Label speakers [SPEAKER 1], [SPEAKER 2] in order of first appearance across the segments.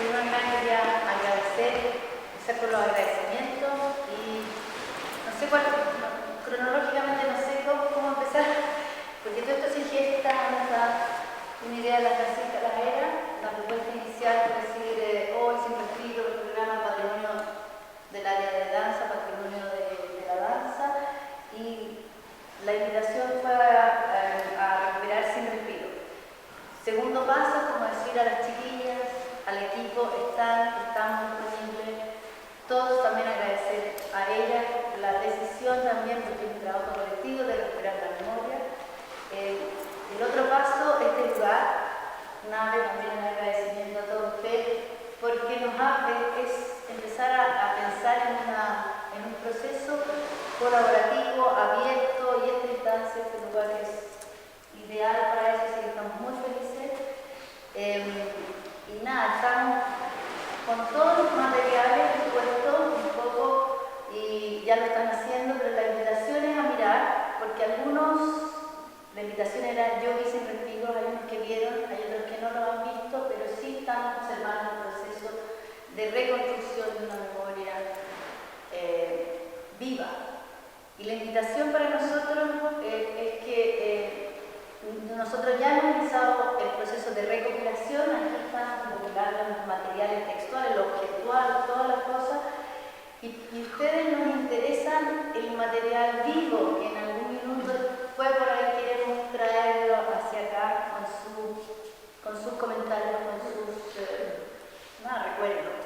[SPEAKER 1] primeramente quería agradecer, empezar con los agradecimientos y no sé cuál, cronológicamente no sé cómo empezar, porque todo esto se gesta, una idea de la Francisca Lajera, la propuesta inicial de decir hoy siempre escrito el programa Patrimonio del área de danza, Patrimonio de la danza, y la invitación fue a recuperar Sin Respiro. Segundo paso, como decir a las chiquillas, al equipo, estamos disponibles, todos también agradecer a ella la decisión también, porque es un trabajo colectivo de recuperar la memoria. El otro paso, este lugar, Nave, también un agradecimiento a todos ustedes, porque es empezar a pensar en un proceso colaborativo, abierto, y esta instancia, este lugar es ideal para eso, así que estamos muy felices. Y nada, estamos con todos los materiales puestos un poco, y ya lo están haciendo, pero la invitación es a mirar, porque la invitación era yo vi Sin Respiro, hay unos que vieron, hay otros que no lo han visto, pero sí están observando el proceso de reconstrucción de una memoria viva. Y la invitación para nosotros es que nosotros ya hemos iniciado el proceso de recopilación, aquí están recopilando los materiales textuales, lo objetual, todas las cosas, y ustedes nos interesan el material vivo, que en algún minuto fue por ahí, queremos traerlo hacia acá con sus comentarios, con sus recuerdos.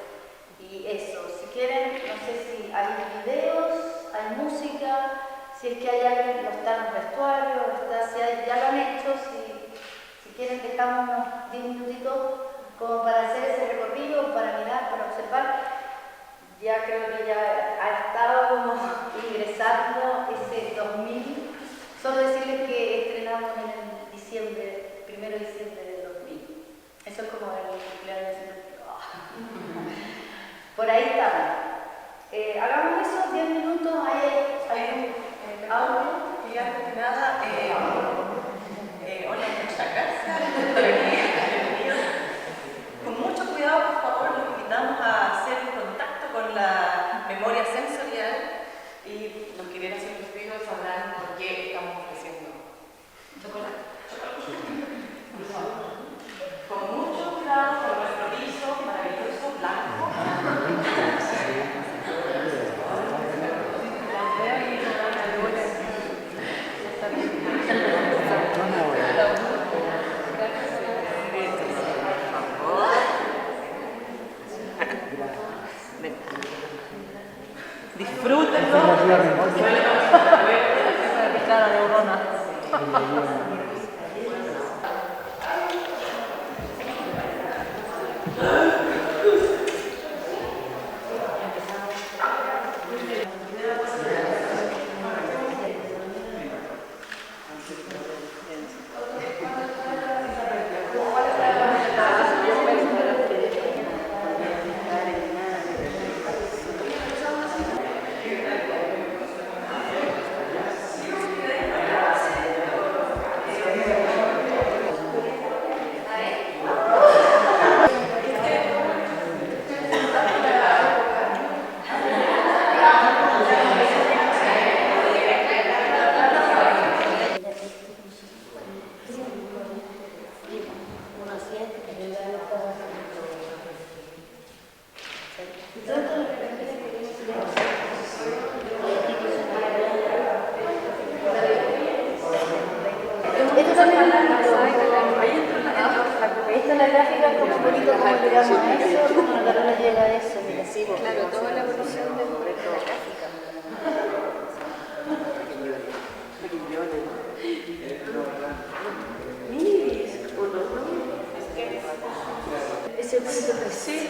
[SPEAKER 1] Y eso, si quieren, no sé si hay videos, hay música, si es que hay alguien que está en el vestuario, ya lo han hecho, si quieren dejamos unos 10 minutitos como para hacer ese recorrido, para mirar, para observar. Ya creo que ya ha estado como ingresando ese 2000. Solo decirles que estrenamos en el diciembre, 1 de diciembre del 2000. Eso es como el cumpleaños de Por ahí estamos. Hagamos eso, 10 minutos, ahí hay un audio.
[SPEAKER 2] Y antes que nada, hola, muchas gracias. Con mucho cuidado, por favor, los invitamos a hacer un contacto con la memoria sensorial, y los que vienen Sin Respiro sabrán por qué estamos ofreciendo chocolate. Con mucho cuidado con nuestro piso maravilloso, blanco. Disfrútenlo.
[SPEAKER 3] La neurona.
[SPEAKER 1] Esta es la gráfica, como un poquito como llegamos a eso, como la Carola llega a eso. Mira, sí,
[SPEAKER 3] Claro, toda la evolución del proyecto de gráfica.
[SPEAKER 1] Ese objeto precioso.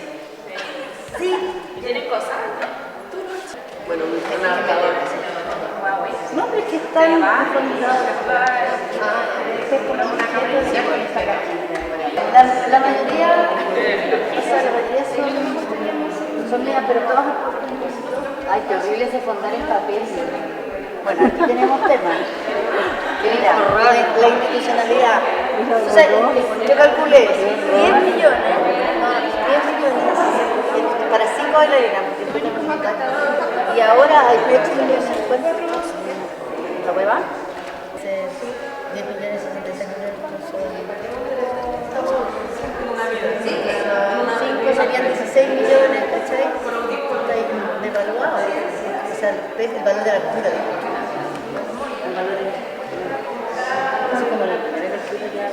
[SPEAKER 3] Sí, tienen cosas.
[SPEAKER 2] Bueno, un adaptador.
[SPEAKER 1] No, pero es que están conformados. La mayoría son mías, pero todas Ay, qué horrible ese fondar en papel. Bueno, aquí tenemos temas. Mira, la institucionalidad. O sea, yo calculé 10 millones, no, 10 millones bailarina. Y ahora hay 8 millones. ¿Cuánto es la hueva? 10 millones 66 millones. Sí, 5 serían 16 millones, ¿cachai? Está ahí devaluado. O sea, el valor de la cultura. El valor de así como la cultura ya.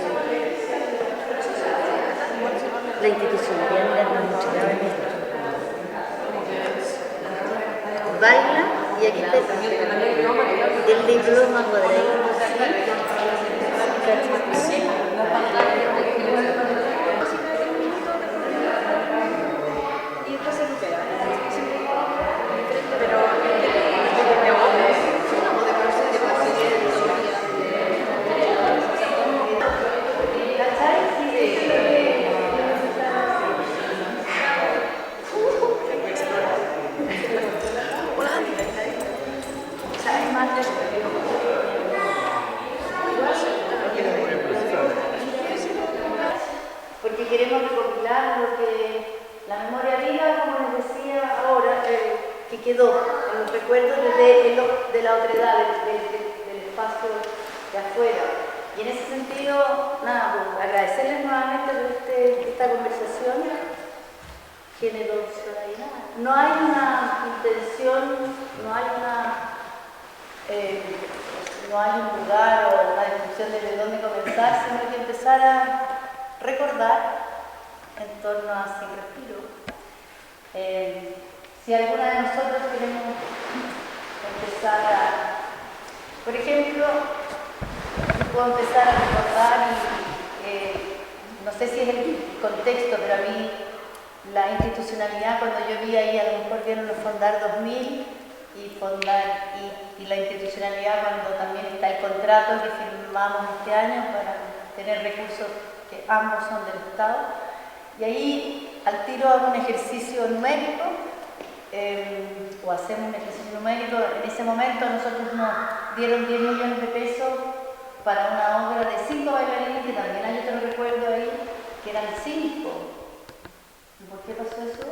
[SPEAKER 1] La institucionalidad, mira, no mucho nada en esto. Baila y aquí está el diploma cuadrado.
[SPEAKER 3] Y después se recupera.
[SPEAKER 1] Porque queremos recopilar lo que la memoria viva, como les decía ahora, que quedó en los recuerdos de la otredad, del espacio de afuera. Y en ese sentido, nada, pues, agradecerles nuevamente por esta conversación generosa y nada. No hay una intención, no hay un lugar o una discusión de dónde comenzar, sino que empezar a recordar en torno a Sin Respiro. Si alguna de nosotros queremos empezar por ejemplo, puedo empezar a recordar, no sé si es el contexto, pero a mí la institucionalidad, cuando yo vi ahí, a lo mejor vieron los Fondar 2000 y la institucionalidad cuando también está el contrato que firmamos este año para tener recursos que ambos son del Estado. Y ahí al tiro hago un ejercicio numérico, o hacemos un ejercicio numérico. En ese momento a nosotros nos dieron 10 millones de pesos para una obra de 5 bailarines, que también hay otro recuerdo ahí, que eran 5. ¿Y por qué pasó eso?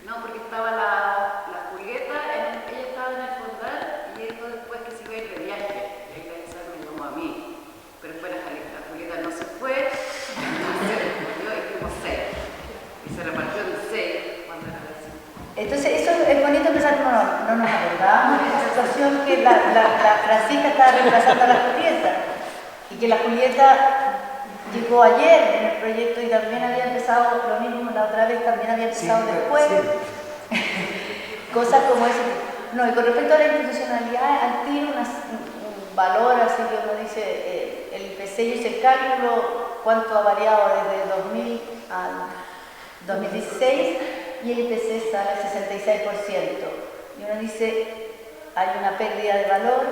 [SPEAKER 4] No, porque estaba la Julieta, ella estaba en el Fondar y esto después que se iba a ir de viaje. Y ahí la Isa me llamó a mí, pero fue la Julieta no se fue, se descubrió y fuimos 6. Y se repartió en 6 cuando era la 5.
[SPEAKER 1] Entonces, eso es bonito pensar, no nos acordábamos de esa situación que la Francisca estaba reemplazando a la Julieta y que la Julieta llegó ayer en el proyecto y también había empezado lo mismo la otra vez, también había empezado después. Sí. Cosas como ese. No, y con respecto a la institucionalidad, al tiro un valor, así que uno dice, el IPC, yo hice el cálculo, cuánto ha variado desde 2000 al 2016, y el IPC sale al 66%. Y uno dice, hay una pérdida de valor.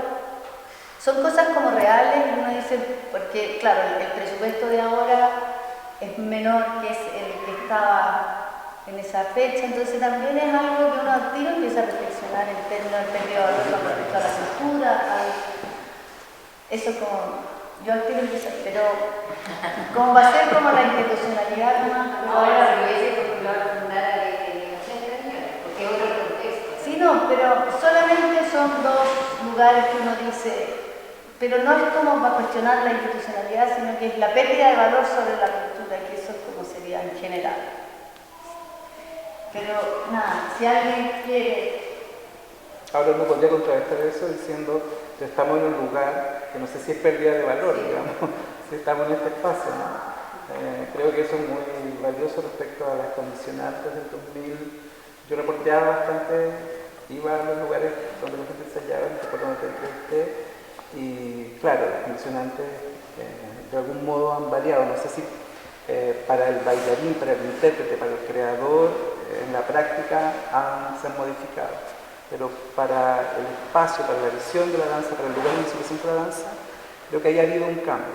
[SPEAKER 1] Son cosas como reales, y uno dice, porque claro, el presupuesto de ahora es menor que es el que estaba en esa fecha, entonces también es algo que uno al tiro empieza a reflexionar en términos del periodo de valor con respecto a la cultura. Eso como, yo al tiro empiezo, pero como va a ser como la institucionalidad más.
[SPEAKER 4] Ahora lo hubiese postulado a fundar a la porque es otro contexto.
[SPEAKER 1] Sí, no, pero solamente son dos lugares que uno dice. Pero no es como para cuestionar la institucionalidad, sino que es la pérdida de valor sobre la cultura, que eso es como sería en general. Pero nada, si alguien quiere...
[SPEAKER 5] Ahora uno podría contrarrestar eso diciendo que estamos en un lugar que no sé si es pérdida de valor, sí, digamos, si estamos en este espacio, ¿no? Creo que eso es muy valioso respecto a las condicionantes del 2000. Yo reporteaba bastante, iba a los lugares donde la gente ensayaba, por donde te entrevisté. Y claro, los condicionantes de algún modo han variado, no sé si para el bailarín, para el intérprete, para el creador, en la práctica se han modificado, pero para el espacio, para la visión de la danza, para el lugar donde se presenta la danza, creo que haya habido un cambio.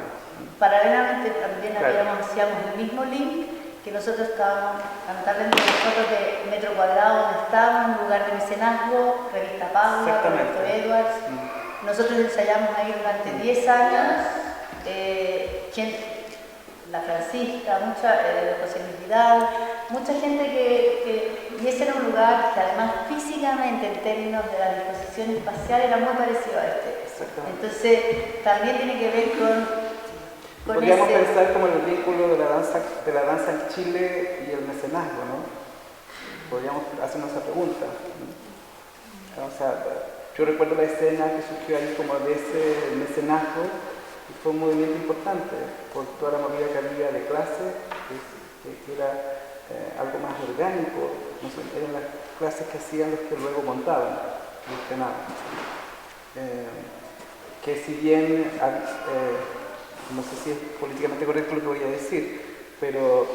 [SPEAKER 1] Paralelamente también
[SPEAKER 5] claro,
[SPEAKER 1] hacíamos el mismo link, que nosotros estábamos cantando entre nosotros de metro cuadrado donde estábamos, en lugar de mecenazgo, revista Paula, Roberto Edwards. Nosotros ensayamos ahí durante 10 años, la Francisca, José Luis Vidal, mucha gente y ese era un lugar que además físicamente en términos de la disposición espacial era muy parecido a este.
[SPEAKER 5] Exactamente.
[SPEAKER 1] Entonces también tiene que ver con
[SPEAKER 5] Podríamos
[SPEAKER 1] ese...
[SPEAKER 5] pensar como el vínculo de la danza en Chile y el mecenazgo, ¿no? Podríamos hacernos esa pregunta, ¿no? O sea, yo recuerdo la escena que surgió ahí como de ese mecenazgo y fue un movimiento importante por toda la movida que había de clase, que era algo más orgánico, no sé, eran las clases que hacían los que luego montaban y estrenaban. Que si bien, no sé si es políticamente correcto lo que voy a decir, pero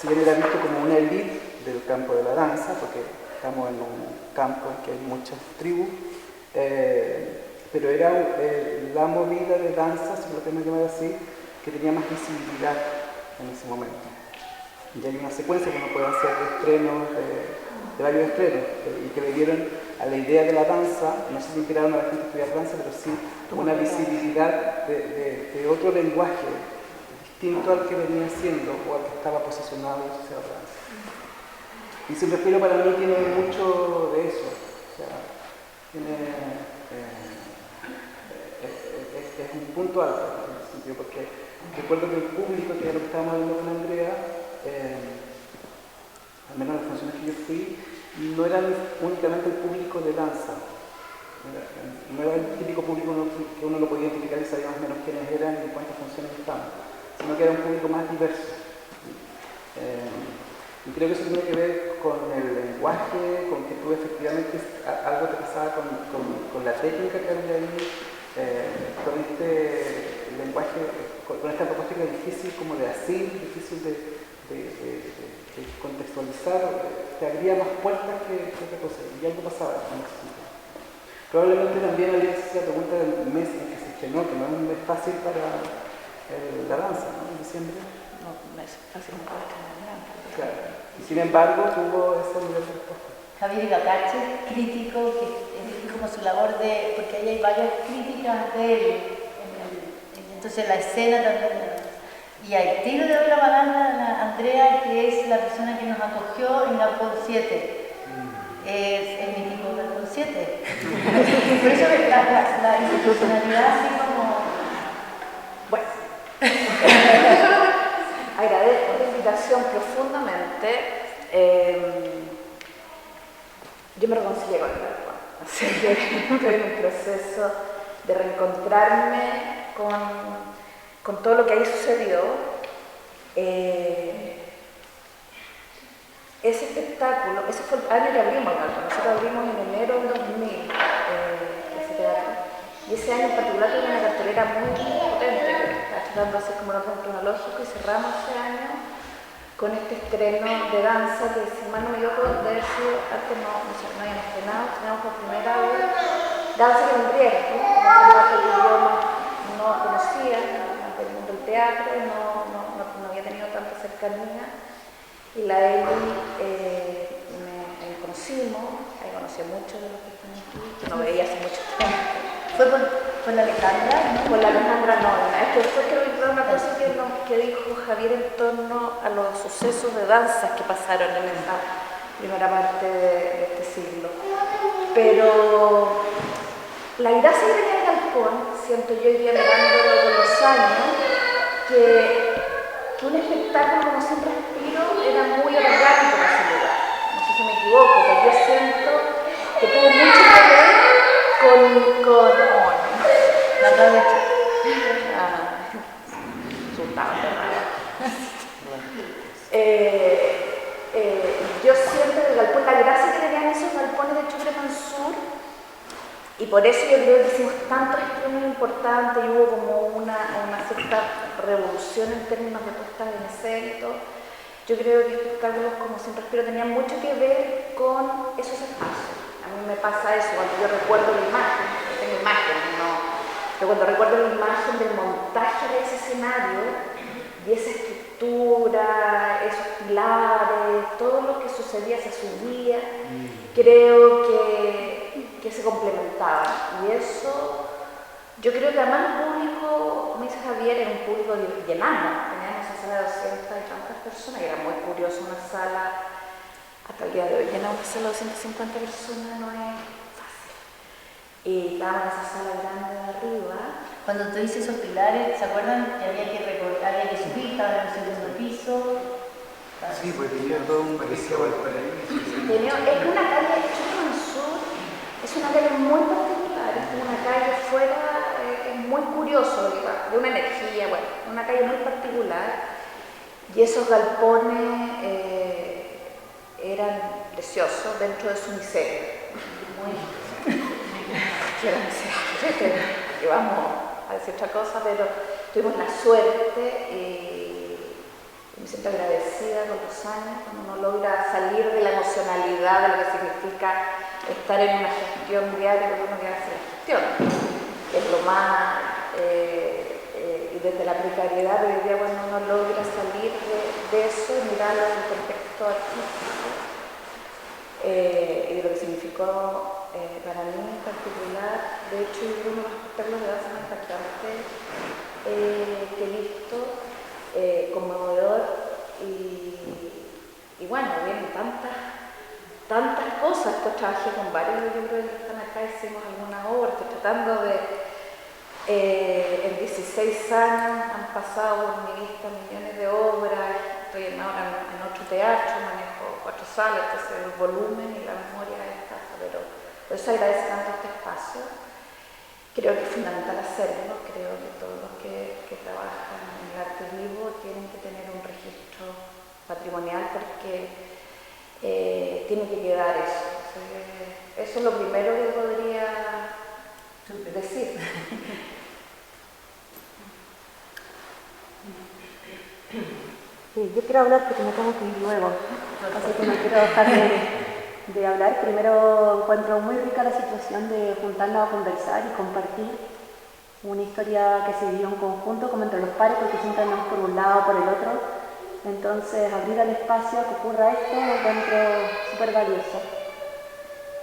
[SPEAKER 5] si bien era visto como una élite del campo de la danza, porque estamos en un campo en que hay muchas tribus, pero era la movida de danza, si lo podemos llamar así, que tenía más visibilidad en ese momento. Y hay una secuencia que uno puede hacer de estrenos, de varios estrenos, y que le dieron a la idea de la danza, no sé si inspiraron a la gente a estudiar danza, pero sí una visibilidad de otro lenguaje distinto al que venía siendo o al que estaba posicionado asociado a la danza. Y Sin Respiro para mí tiene mucho de eso, o sea, es un punto alto en ese sentido, porque recuerdo que el público, que era lo que estábamos hablando con Andrea, al menos las funciones que yo fui, no eran únicamente el público de danza, no era el típico público que uno lo podía identificar y sabía más o menos quiénes eran y en cuántas funciones estaban, sino que era un público más diverso. Y creo que eso tiene que ver con el lenguaje, con que tú efectivamente algo te pasaba con la técnica que había ahí, con este lenguaje, con esta propuesta que es difícil como de asir, difícil de contextualizar, te abría más puertas que otra cosa, y algo pasaba en ese sentido. Probablemente también había esa pregunta del mes en que se estrenó, que no es un mes fácil para la danza, ¿no? En diciembre.
[SPEAKER 3] No, no es fácil para estrenar.
[SPEAKER 5] Claro. Y sin embargo tuvo ese nivel de respuesta.
[SPEAKER 1] Javier Gacache, crítico, que es como su labor de... porque ahí hay varias críticas de él, entonces la escena también... Y al tiro de la palabra a Andrea, que es la persona que nos acogió en Galpón 7. Es el mítico Galpón 7. Por eso la institucionalidad así como...
[SPEAKER 3] Bueno, agradezco la invitación profundamente. Yo me reconcilié con el Galpón, así que estoy en un proceso de reencontrarme con todo lo que ahí sucedió. Ese espectáculo, ese fue el año que abrimos el Galpón. Nosotros abrimos en enero del 2000 ese teatro. Y ese año en particular tuve una cartelera muy potente, que estaba tratando de hacer como un orden cronológico, y cerramos ese año con este estreno de danza que, si mal no me equivoco, debe haber sido, antes no habían estrenado, estrenamos por primera vez Danza que vendría, una formato que yo no conocía del mundo del teatro, no había tenido tanta cercanía. Y la Eli me conocimos, ahí conocí a muchos de los que están aquí, que no veía hace mucho tiempo.
[SPEAKER 1] ¿Fue con la Alejandra? ¿No?
[SPEAKER 3] Con la Alejandra Norma. Es que fue, creo que una cosa que dijo Javier en torno a los sucesos de danzas que pasaron en esa primera parte de este siglo. Pero la gracia que tenía el Galpón, siento yo hoy día mirándolo con los años, que un espectáculo como Sin Respiro era muy orgánico en ese lugar. No sé si me equivoco, pero yo siento que tuvo mucho que ver con la cabeza. Yo siento que el galpón, la gracia que tenían esos galpones de Chucre Mansur, y por eso yo creo que hicimos tantos estrenos importantes y hubo como una cierta revolución en términos de puestas en escena y todo. Yo creo que espectáculos como Sin Respiro tenían mucho que ver con esos espacios. A mí me pasa eso cuando yo recuerdo la imagen, yo tengo imágenes, pero cuando recuerdo la imagen del montaje de ese escenario y esa estructura, esos pilares, todo lo que sucedía, se subía, creo que se complementaban. Y eso, yo creo que además el público, como dice Javier, era un público llenando. Teníamos esa sala de 200 y tantas personas, y era muy curioso, una sala, hasta el día de hoy, llenar una sala de 250 personas no es fácil. Y estábamos en esa sala grande de arriba.
[SPEAKER 1] Cuando tú dices esos pilares, ¿se acuerdan que había que subir, estaban en el segundo piso?
[SPEAKER 5] Sí, pues tenía todo un parecía Valparaíso.
[SPEAKER 3] Es que una calle, Chubut Sur, es una calle muy particular, es como una calle fuera, es muy curioso, de una energía, bueno, una calle muy particular. Y esos galpones eran preciosos dentro de su miseria. Que era miserable, que vamos a decir otra cosa, pero tuvimos la suerte y me siento agradecida con los años cuando uno logra salir de la emocionalidad de lo que significa estar en una gestión diaria, porque uno que hace la gestión, que es lo más, y desde la precariedad de hoy día cuando uno logra salir de eso y mirarlo en el contexto artístico, y de lo que significó para mí en particular. De hecho, yo uno de los espectáculos de danza más impactantes que he visto, conmovedor, y bueno, vienen tantas cosas. Pues trabajé con varios, yo creo que están acá, hicimos algunas obras, estoy tratando de... en 16 años han pasado por mi vista millones de obras, estoy ahora en otro teatro, manejo 4 salas, entonces el volumen y la memoria es escasa, pero por eso agradezco tanto este espacio. Creo que es fundamental hacerlo, creo que todos los que trabajan en el arte vivo tienen que tener un registro patrimonial porque tiene que quedar eso. Eso es lo primero que podría decir.
[SPEAKER 6] Sí, yo quiero hablar porque me tengo que ir luego, así que no quiero dejar de hablar. Primero, encuentro muy rica la situación de juntarnos a conversar y compartir una historia que se vivió en conjunto, como entre los pares, porque siempre andamos por un lado o por el otro. Entonces, abrir el espacio a que ocurra esto lo encuentro súper valioso.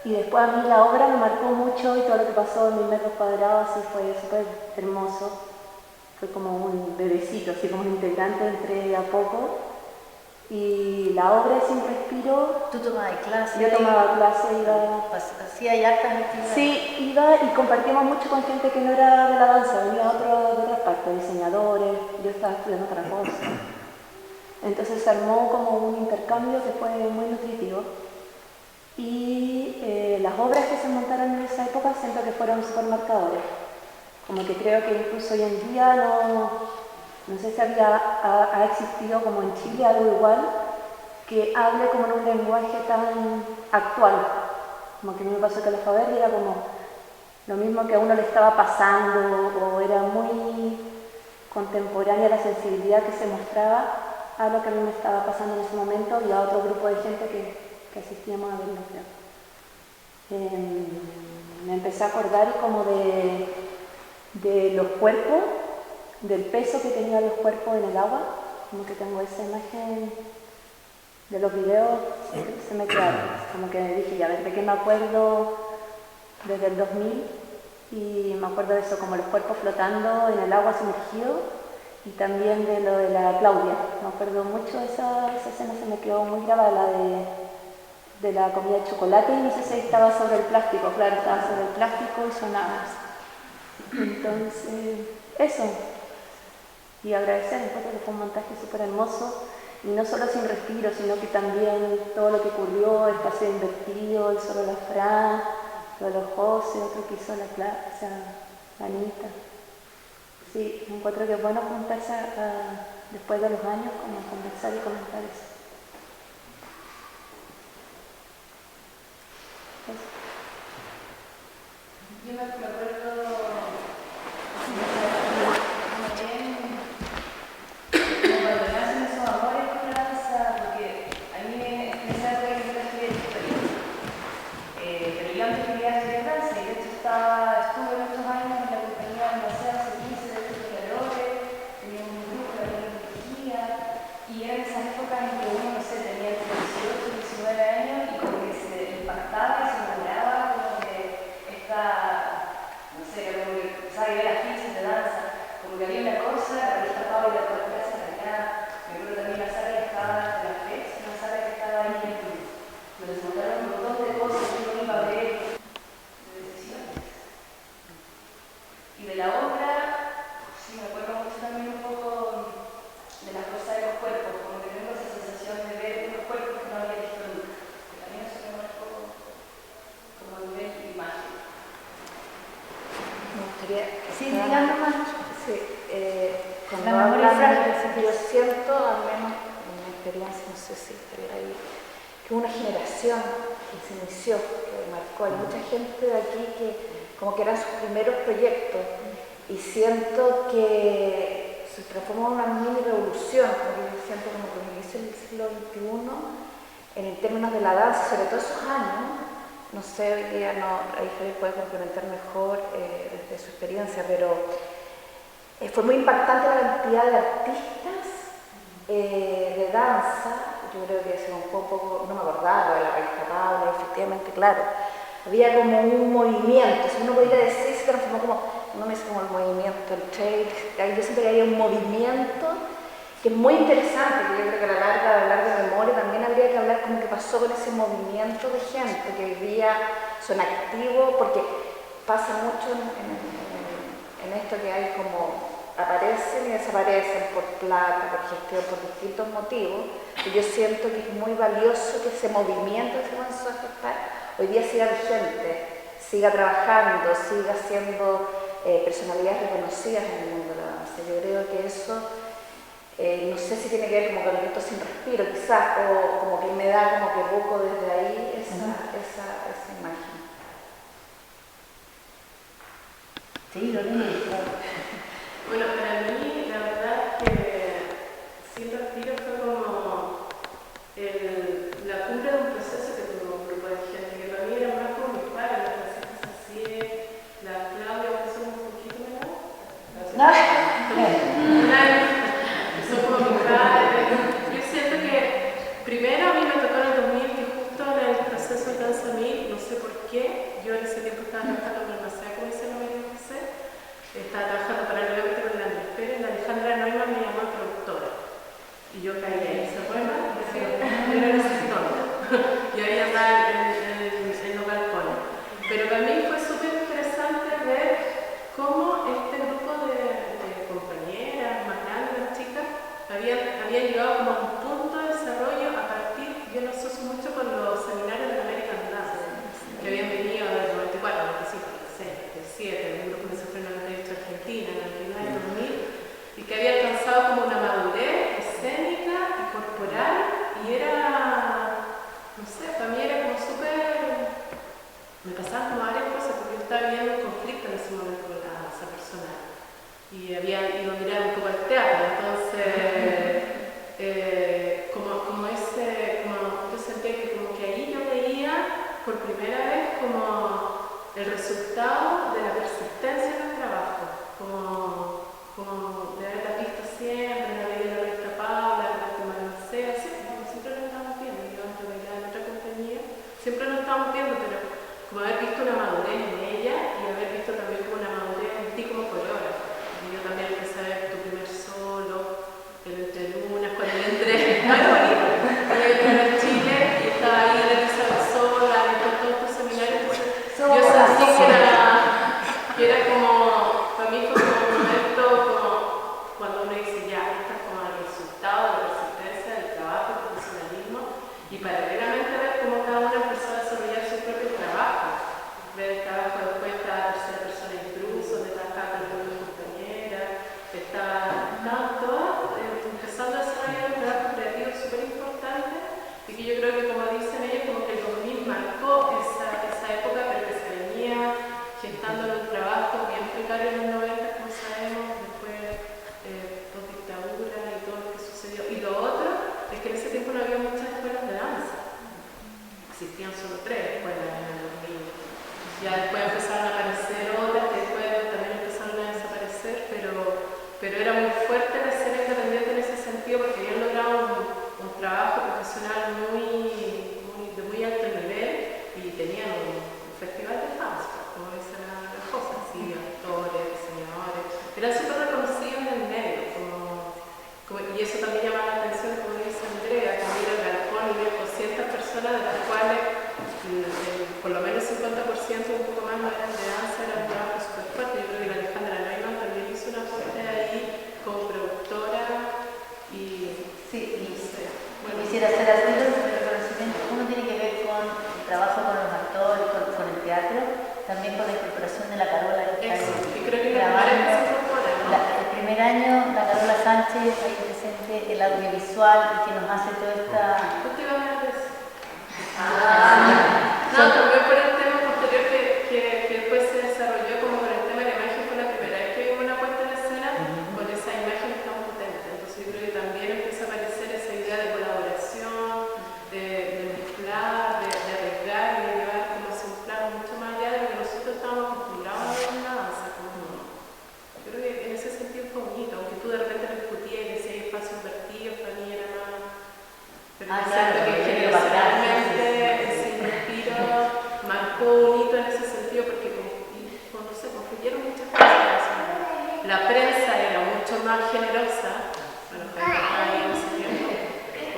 [SPEAKER 6] Y después a mí la obra me marcó mucho y todo lo que pasó en 1000 metros cuadrados así fue súper hermoso. Fue como un bebecito, así como un integrante, entré a poco. Y la obra es un respiro.
[SPEAKER 1] ¿Tú tomabas clases?
[SPEAKER 6] Yo tomaba clases, iba...
[SPEAKER 1] ¿Hacía hay hartas actividades?
[SPEAKER 6] Sí, iba y compartíamos mucho con gente que no era de la danza, venía de otras partes, diseñadores, yo estaba estudiando otra cosa. Entonces se armó como un intercambio que fue muy nutritivo. Y las obras que se montaron en esa época siento que fueron súper marcadores. Como que creo que incluso hoy en día no sé si ha existido como en Chile algo igual que hable como en un lenguaje tan actual. Como que a mí me pasó que la Faberge era como lo mismo que a uno le estaba pasando o era muy contemporánea la sensibilidad que se mostraba a lo que a mí me estaba pasando en ese momento y a otro grupo de gente que asistíamos a verlo. Me empecé a acordar como de los cuerpos, del peso que tenían los cuerpos en el agua, como que tengo esa imagen de los videos, se me quedaron, como que dije, ya ver, ¿de qué me acuerdo desde el 2000? Y me acuerdo de eso, como los cuerpos flotando en el agua sumergido, y también de lo de la Claudia. Me acuerdo mucho de esa escena, se me quedó muy grabada, la de la comida de chocolate, y no sé si estaba sobre el plástico, claro, estaba sobre el plástico y sonaba. Entonces, eso. Y agradecer, encuentro que fue un montaje súper hermoso, y no solo sin respiro, sino que también todo lo que ocurrió, el paseo invertido, el solo la Fran, lo de los José, otro que hizo la Anita. Sí, encuentro que es bueno juntarse después de los años, como a conversar y comentar eso.
[SPEAKER 1] Yo me acuerdo cuando nacen esos amores con la danza, porque a mí me sale que yo estudié historia, pero yo antes quería estudiar danza y de hecho estuve muchos años en la compañía de Museo hace 15 de estos creadores, tenía un grupo de energía y era en esa época en que uno, no sé, tenía 18, 19 años y como que se impactaba y se enamoraba como de esta, no sé, como que empezaba a ver las fichas de danza, como que había una cosa, la revista Pablo y la otra clase de acá, me acuerdo también la sala significando más.
[SPEAKER 3] Sí, cuando
[SPEAKER 1] La memoria
[SPEAKER 3] hablan,
[SPEAKER 1] frágil.
[SPEAKER 3] yo siento, al menos en mi experiencia, no sé si estaría ahí, que una generación que se inició, que marcó, hay mucha gente de aquí que como que eran sus primeros proyectos y siento que se transformó en una mini revolución, porque yo siento como que inició el siglo XXI en términos de la danza, sobre todo esos años. No sé, hoy día no, ahí Javier puede complementar mejor desde su experiencia, pero fue muy impactante la cantidad de artistas de danza. Yo creo que se un poco, no me acordaba de la revista Paula, efectivamente, claro. Había como un movimiento, si uno podría decir, se transformó como, no me dice como el movimiento, el trade, yo siento que había un movimiento que es muy interesante, que yo creo que a la larga, de hablar de memoria, también habría que hablar como que pasó con ese movimiento de gente que vivía, son activos, porque pasa mucho en esto que hay como aparecen y desaparecen por plata, por gestión, por distintos motivos, y yo siento que es muy valioso que ese movimiento que se comenzó a gestar hoy día siga vigente, siga trabajando, siga siendo personalidades reconocidas en el mundo de la danza. Yo creo que eso, no sé si tiene que ver como con el grito sin respiro, quizás, o como que me da como que poco desde ahí esa imagen.
[SPEAKER 1] Sí, lo leí.
[SPEAKER 4] Bueno, para mí, la verdad es que Sin Respiro fue como la cumbre de un proceso que tuvo un grupo de gente, que para mí era más como mis padres, la Francisca Sacié, la Claudia, que son un poquito menor. Son como mis padres. Yo siento que primero a mí me tocó en el 2000, que justo en el proceso de Danza Mil, no sé por qué, yo en ese tiempo estaba trabajando con el Macea, como dice la María José. Estaba trabajando paralelamente con el Andrés Pérez, la Alejandra Neumann me llamó productora. Y yo caí ahí, ¿se acuerdan? Yo era asistente. Y ahí andaba en los balcones. Pero para mí fue súper interesante ver cómo este grupo de compañeras más grandes, las chicas, habían llegado como a un punto de desarrollo a partir, yo lo asocio mucho con los seminarios de American Dance, que habían venido del 94, 95, 96, 97, el grupo que se fue en 98 Argentina, en 99, 2000, y que había alcanzado como una madurez escénica y corporal, y era, no sé, para mí era como súper, me pasaban como varias cosas, porque yo estaba viviendo un conflicto en ese momento con la danza personal, y había ido a mirar un poco al teatro, entonces, como yo sentía que como que ahí yo veía por primera vez como el resultado de la persistencia en el trabajo, como de haberla visto siempre, la veía la Roberta Paula, la Roberta Marcea, siempre nos estábamos viendo, yo antes bailaba en otra compañía, siempre nos estábamos viendo, pero como haber visto una madurez en ella y haber visto también como una madurez en ti como coreógrafo. Y yo también empecé a ver tu primer solo, el Entre Lunas, cuando yo entré, no era bonito, cuando yo entré a Chile y estaba ahí en el piso sola, en todos tus seminarios, yo sentí que era como, para mí fue como un momento como cuando uno dice ya, esto es como el resultado de la persistencia, del trabajo, del profesionalismo, y paralelamente ver cómo cada uno empezó a desarrollar su propio trabajo, ver el trabajo después de la tercera persona incluso, donde trabajaba con algunas compañeras, estaban todas empezando a desarrollar un trabajo creativo súper importante, y que yo creo que como dicen ellos, como que el 2000 marcó esa época, pero que se venía gestando en un trabajo bien precario en los 90, como sabemos, después post dictadura y todo lo que sucedió. Y lo otro es que en ese tiempo no había muchas escuelas de danza, existían solo 3 escuelas en el 2000. Ya después empezaron a aparecer otras que después también empezaron a desaparecer, pero era muy fuerte la escena independiente en ese sentido, porque habían logrado un trabajo profesional de muy alto nivel y tenían un festival de danza, como dicen las cosas, sí, actores, diseñadores, eran súper reconocidos en el medio, y eso también llamaba la atención, como dice Andrea, que mira el galpón y ver 200 personas, de las cuales por lo menos 50%, un poco más, no eran de danza, era un trabajo súper fuerte. Yo creo que la Alejandra Neumann también hizo una aporte ahí como productora y
[SPEAKER 1] Sí,
[SPEAKER 4] no sé.
[SPEAKER 1] bueno, quisiera hacer algunos reconocimientos. Uno tiene que ver con el trabajo con los actores, con el teatro, también con la incorporación de la Carola que está
[SPEAKER 4] Eso, que creo que la primera vez que se incorpora, ¿no?
[SPEAKER 1] el primer año, la Carola Sánchez ahí presente el audiovisual y que nos hace toda esta...
[SPEAKER 4] ¿Tú te ibas a hablar de eso? No, también por el tema posterior que después se desarrolló como con el tema de la imagen, fue la primera vez que vimos una puesta en escena con esa imagen tan potente. Entonces yo creo que también empieza a aparecer esa idea de colaboración, de mezclar, de arriesgar y de llevar como hacia un plano mucho más allá de lo que nosotros estábamos acostumbrados a ver en la danza. Yo creo que en ese sentido fue bonito, aunque tú de repente lo discutías y decías espacios invertidos, para mí era más... Pero es cierto que generacionalmente ese respiro marcó bonito en ese sentido porque no sé, confluyeron muchas cosas. La prensa era mucho más generosa, bueno, ahí en ese tiempo.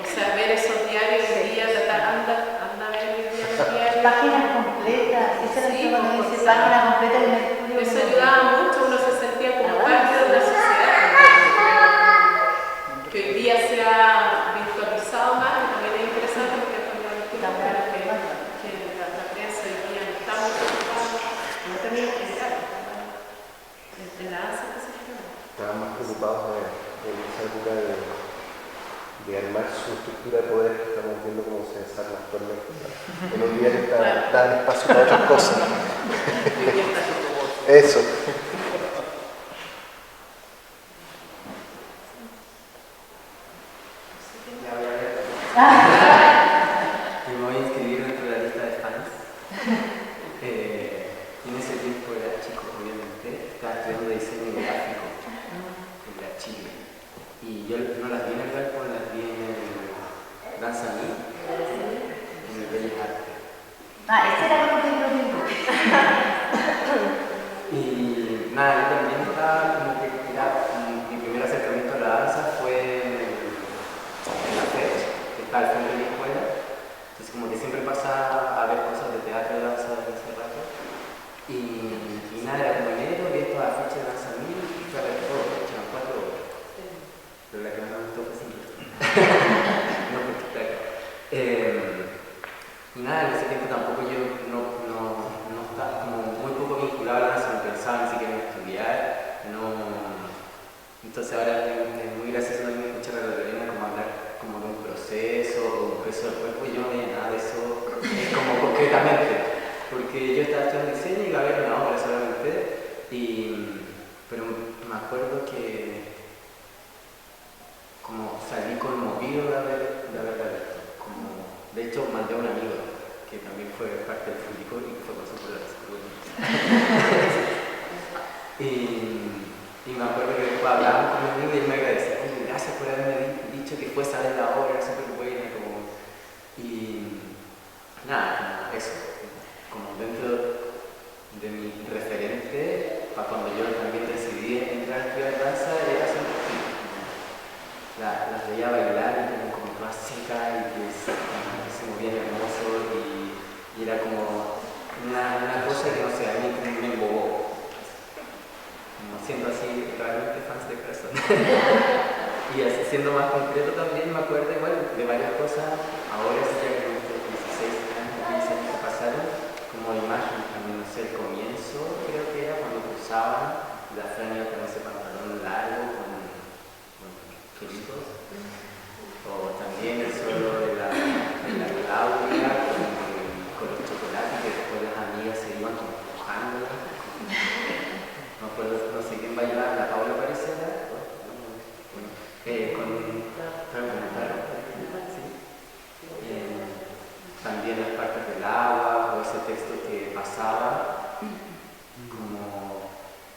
[SPEAKER 4] O sea, ver esos diarios hoy día, anda a ver hoy día los diarios.
[SPEAKER 1] Páginas completas, esa era
[SPEAKER 4] Sí,
[SPEAKER 1] la que
[SPEAKER 4] pues,
[SPEAKER 1] dice página completa del Mercurio.
[SPEAKER 4] Eso ayudaba mucho, uno se sentía como parte de la sociedad. Que hoy día se ha virtualizado más, y también es interesante porque es una lectura que la prensa hoy día no está muy preocupada, no términos generales, en la danza específicamente.
[SPEAKER 7] Estaban más preocupados en esa época de armar su estructura de poder que estamos viendo cómo se desarma actualmente. En un día que dan espacio para otras cosas. Eso.
[SPEAKER 8] Me voy a inscribir dentro de la lista de fans. En ese tiempo era chico, obviamente. Estaba estudiando diseño gráfico en la Chile. Y yo no las vi en el Galpo, las vi en el Danza Mí, en el Bellas Artes.
[SPEAKER 1] Ese era como que lo mismo.
[SPEAKER 8] Y nada, yo también estaba como que mi primer acercamiento a la danza fue en la FED, que está al frente de mi escuela. Entonces como que siempre pasaba a ver cosas de teatro y danza desde hace rato. Y nada, era como enero, vi estos afiches de Danza Mí y fue a ver todo, echaban 4 horas. Pero la que más me gustó fue simple. No, porque está acá. Y nada, en ese tiempo tampoco yo no estaba como muy poco vinculado a la danza, no pensaba ni siquiera en estudiar. Entonces ahora es muy gracioso también escuchar a la Lorena como hablar como de un proceso o un peso del cuerpo, y yo no veía nada de eso como concretamente, porque yo estaba estudiando diseño y iba a ver una obra solamente, pero me acuerdo que como salí conmovido de haberla visto. De hecho, mandé a un amigo que también fue parte del Fundicor y que fue pasó por la y me acuerdo que después hablábamos con mi amigo y él me agradecía, oye, gracias por haberme dicho que fuese a ver la obra, era súper buena, y nada, como eso, como dentro de mi referente, para cuando yo también decidí entrar a estudiar danza, era siempre así. Las veía bailar y como todas secas y que se movían hermoso y era como una cosa que no sé, a mí me embobó. Como siendo así realmente fans de corazón. Y así siendo más concreto también me acuerdo igual de varias cosas, ahora sí ya que estos 16 años, 15 años que pasaron, como imagen también, no sé, el comienzo creo que era cuando cruzaban la Frania con ese pantalón largo, con chilitos, o también el solo de la Claudia con los chocolates que después las amigas se iban como empujando. No acuerdo, no sé quién bailaba, la Paula parece, ¿verdad? Con un perro, ¿sí? También las partes del agua, o ese texto que pasaba, como,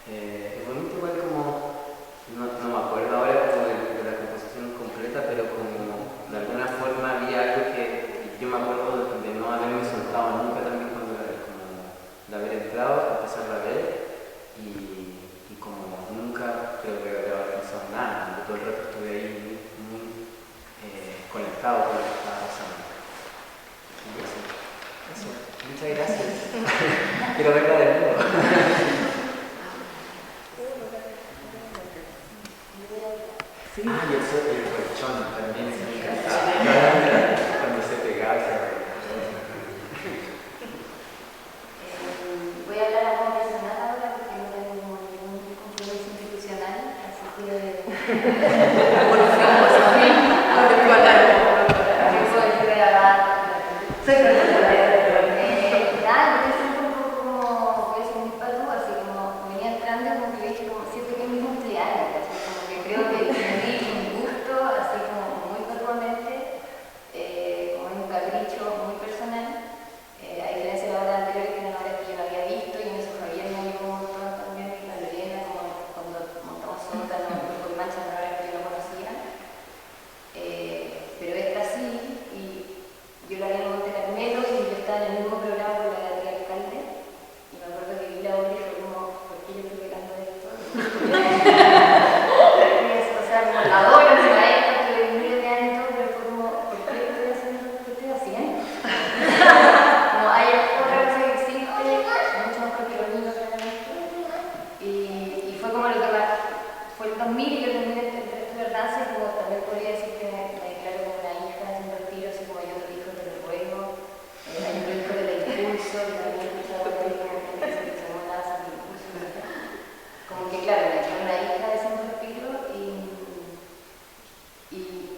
[SPEAKER 8] es bonito igual como, no me acuerdo ahora como de la composición completa, pero como de alguna forma había algo que yo me acuerdo de no haberme soltado nunca también cuando como de haber entrado, empezar a ver y como nunca creo que había pensado nada, todo el rato estuve ahí muy conectado con lo que estaba pasando. Eso. Muchas gracias. Quiero verla de nuevo. Sí. Y el colchón también se me encantaba. Cuando se pegaba.
[SPEAKER 1] Voy a
[SPEAKER 9] yo la vi en Monte Carmelo y yo estaba en el mismo programa con la Beatriz Alcalde, y me acuerdo que vi la obra y fue como, ¿por qué yo estoy pegando esto? O sea, como la obra, la maestra, tuve miles de años y todo, pero fue como, ¿por qué estoy haciendo lo que estoy haciendo? No, hay otra cosa que existe, mucho mejor que los niños claramente, y fue como lo que fue el 2000 y yo terminé el estudiar danza y como también podría decir que me declaro como una hija de un retiro, así como hay otros hijos del juego, hay otro hijo del impulso, que también he escuchado por ahí como que se llamó danza del impulso, como que claro, me declaro una hija de un retiro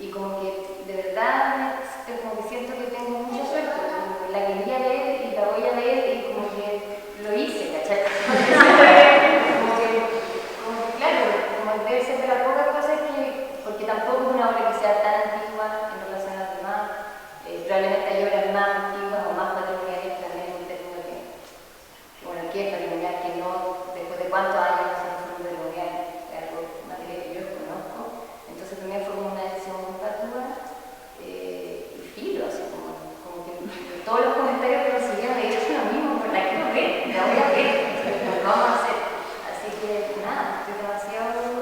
[SPEAKER 9] y como que de verdad como que siento que tengo mucha suerte, como que la quería leer y la voy a leer y como que lo hice, ¿cachai? Debe ser de las pocas cosas que, porque tampoco es una obra que sea tan antigua en relación a las demás, probablemente hay obras más antiguas o más patrimoniales, también es un término que bueno, ¿qué es patrimonial? Que no, después de cuántos años no se fue un patrimonial, es algo materia que yo conozco, entonces también fue como una decisión muy patua y filo, así como que todos los comentarios que recibían me dijeron lo mismo, pero la quiero ver, la voy a ver, lo vamos a hacer, así que nada, estoy demasiado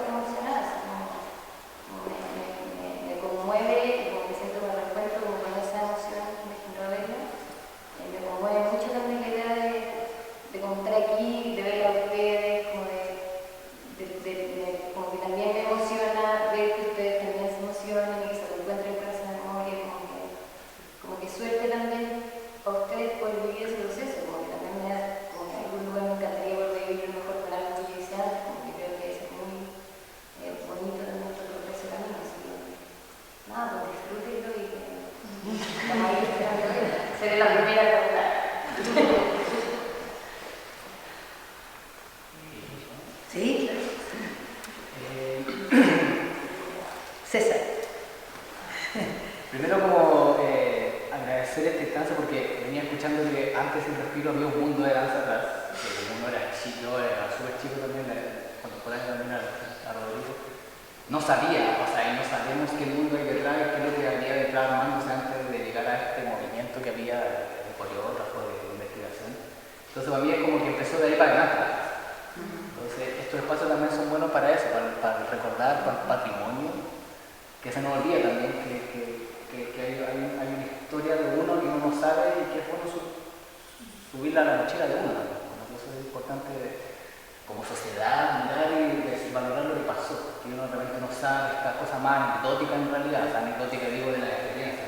[SPEAKER 9] me conmueve y como que siento que me reencuentro como con esa emoción que me generó verla. Me conmueve mucho también la idea de como estar aquí, de ver a ustedes, como como que también me emociona ver que ustedes también se emocionen y que se reencuentren con esa memoria, como que suerte también a ustedes por vivir ese proceso, como que también me da, como que en algún lugar me encantaría volver a vivir mejor con algo que yo hice antes, como que creo que es muy bonito también recorrer ese camino, así que nada, pues disfrútenlo y que estamos ahí esperando seré la primera a preguntar. ¿Sí? César.
[SPEAKER 10] Primero como agradecer esta instancia porque venía escuchando que antes en Respiro había un mundo de danza atrás, que uno era chico, era súper chico también, cuando por ahí también a Rodrigo. No sabía, o sea, y no sabemos qué mundo hay detrás, qué es lo que había detrás armándose antes de llegar a este movimiento que había de coreógrafo, de investigación. Entonces para mí es como que empezó de ahí para adelante. Entonces estos espacios también son buenos para eso, para recordar, para el patrimonio, que se nos olvida también que hay una historia de uno que uno no sabe y que es bueno subirla a la mochila de uno. Eso es importante como sociedad, mirar y valorar lo que pasó, que uno realmente no sabe esta cosa más anecdótica en realidad, o sea, anecdótica digo de la experiencia,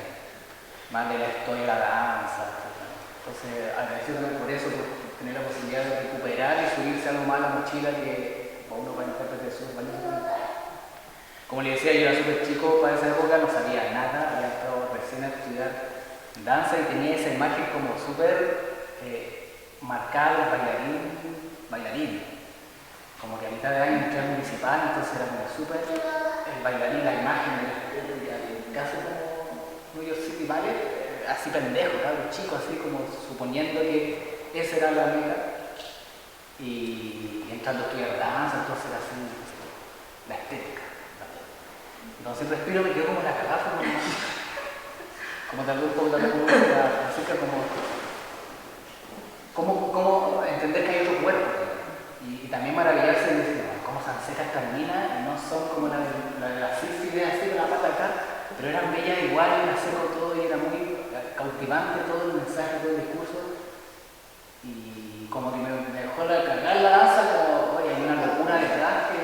[SPEAKER 10] más de la historia de la danza, etc. Entonces agradecido también por eso, por tener la posibilidad de recuperar y subirse algo más a la mochila que uno para interpretar eso es valioso. Como le decía, yo era súper chico para esa época, no sabía nada, había estado recién a estudiar danza y tenía esa imagen como súper marcada, bailarín. Como que a mitad de año entré al municipal, entonces era como súper el bailarín, la imagen, casi como New York City Ballet, así pendejo, claro, chico, así como suponiendo que esa era la meta. Y entrando a estudiar danza, entonces era así la estética. Entonces Respiro me quedó como la cagaza, como tal vez un poco también como entender que hay otro cuerpo y también maravillarse de decir cómo se han secas estas minas y no son como la de las ideas así con la pata acá, pero eran bellas igual y era seco todo y era muy cautivante todo el mensaje, todo el discurso y como que me dejó cagar la danza como, oye, hay una locura detrás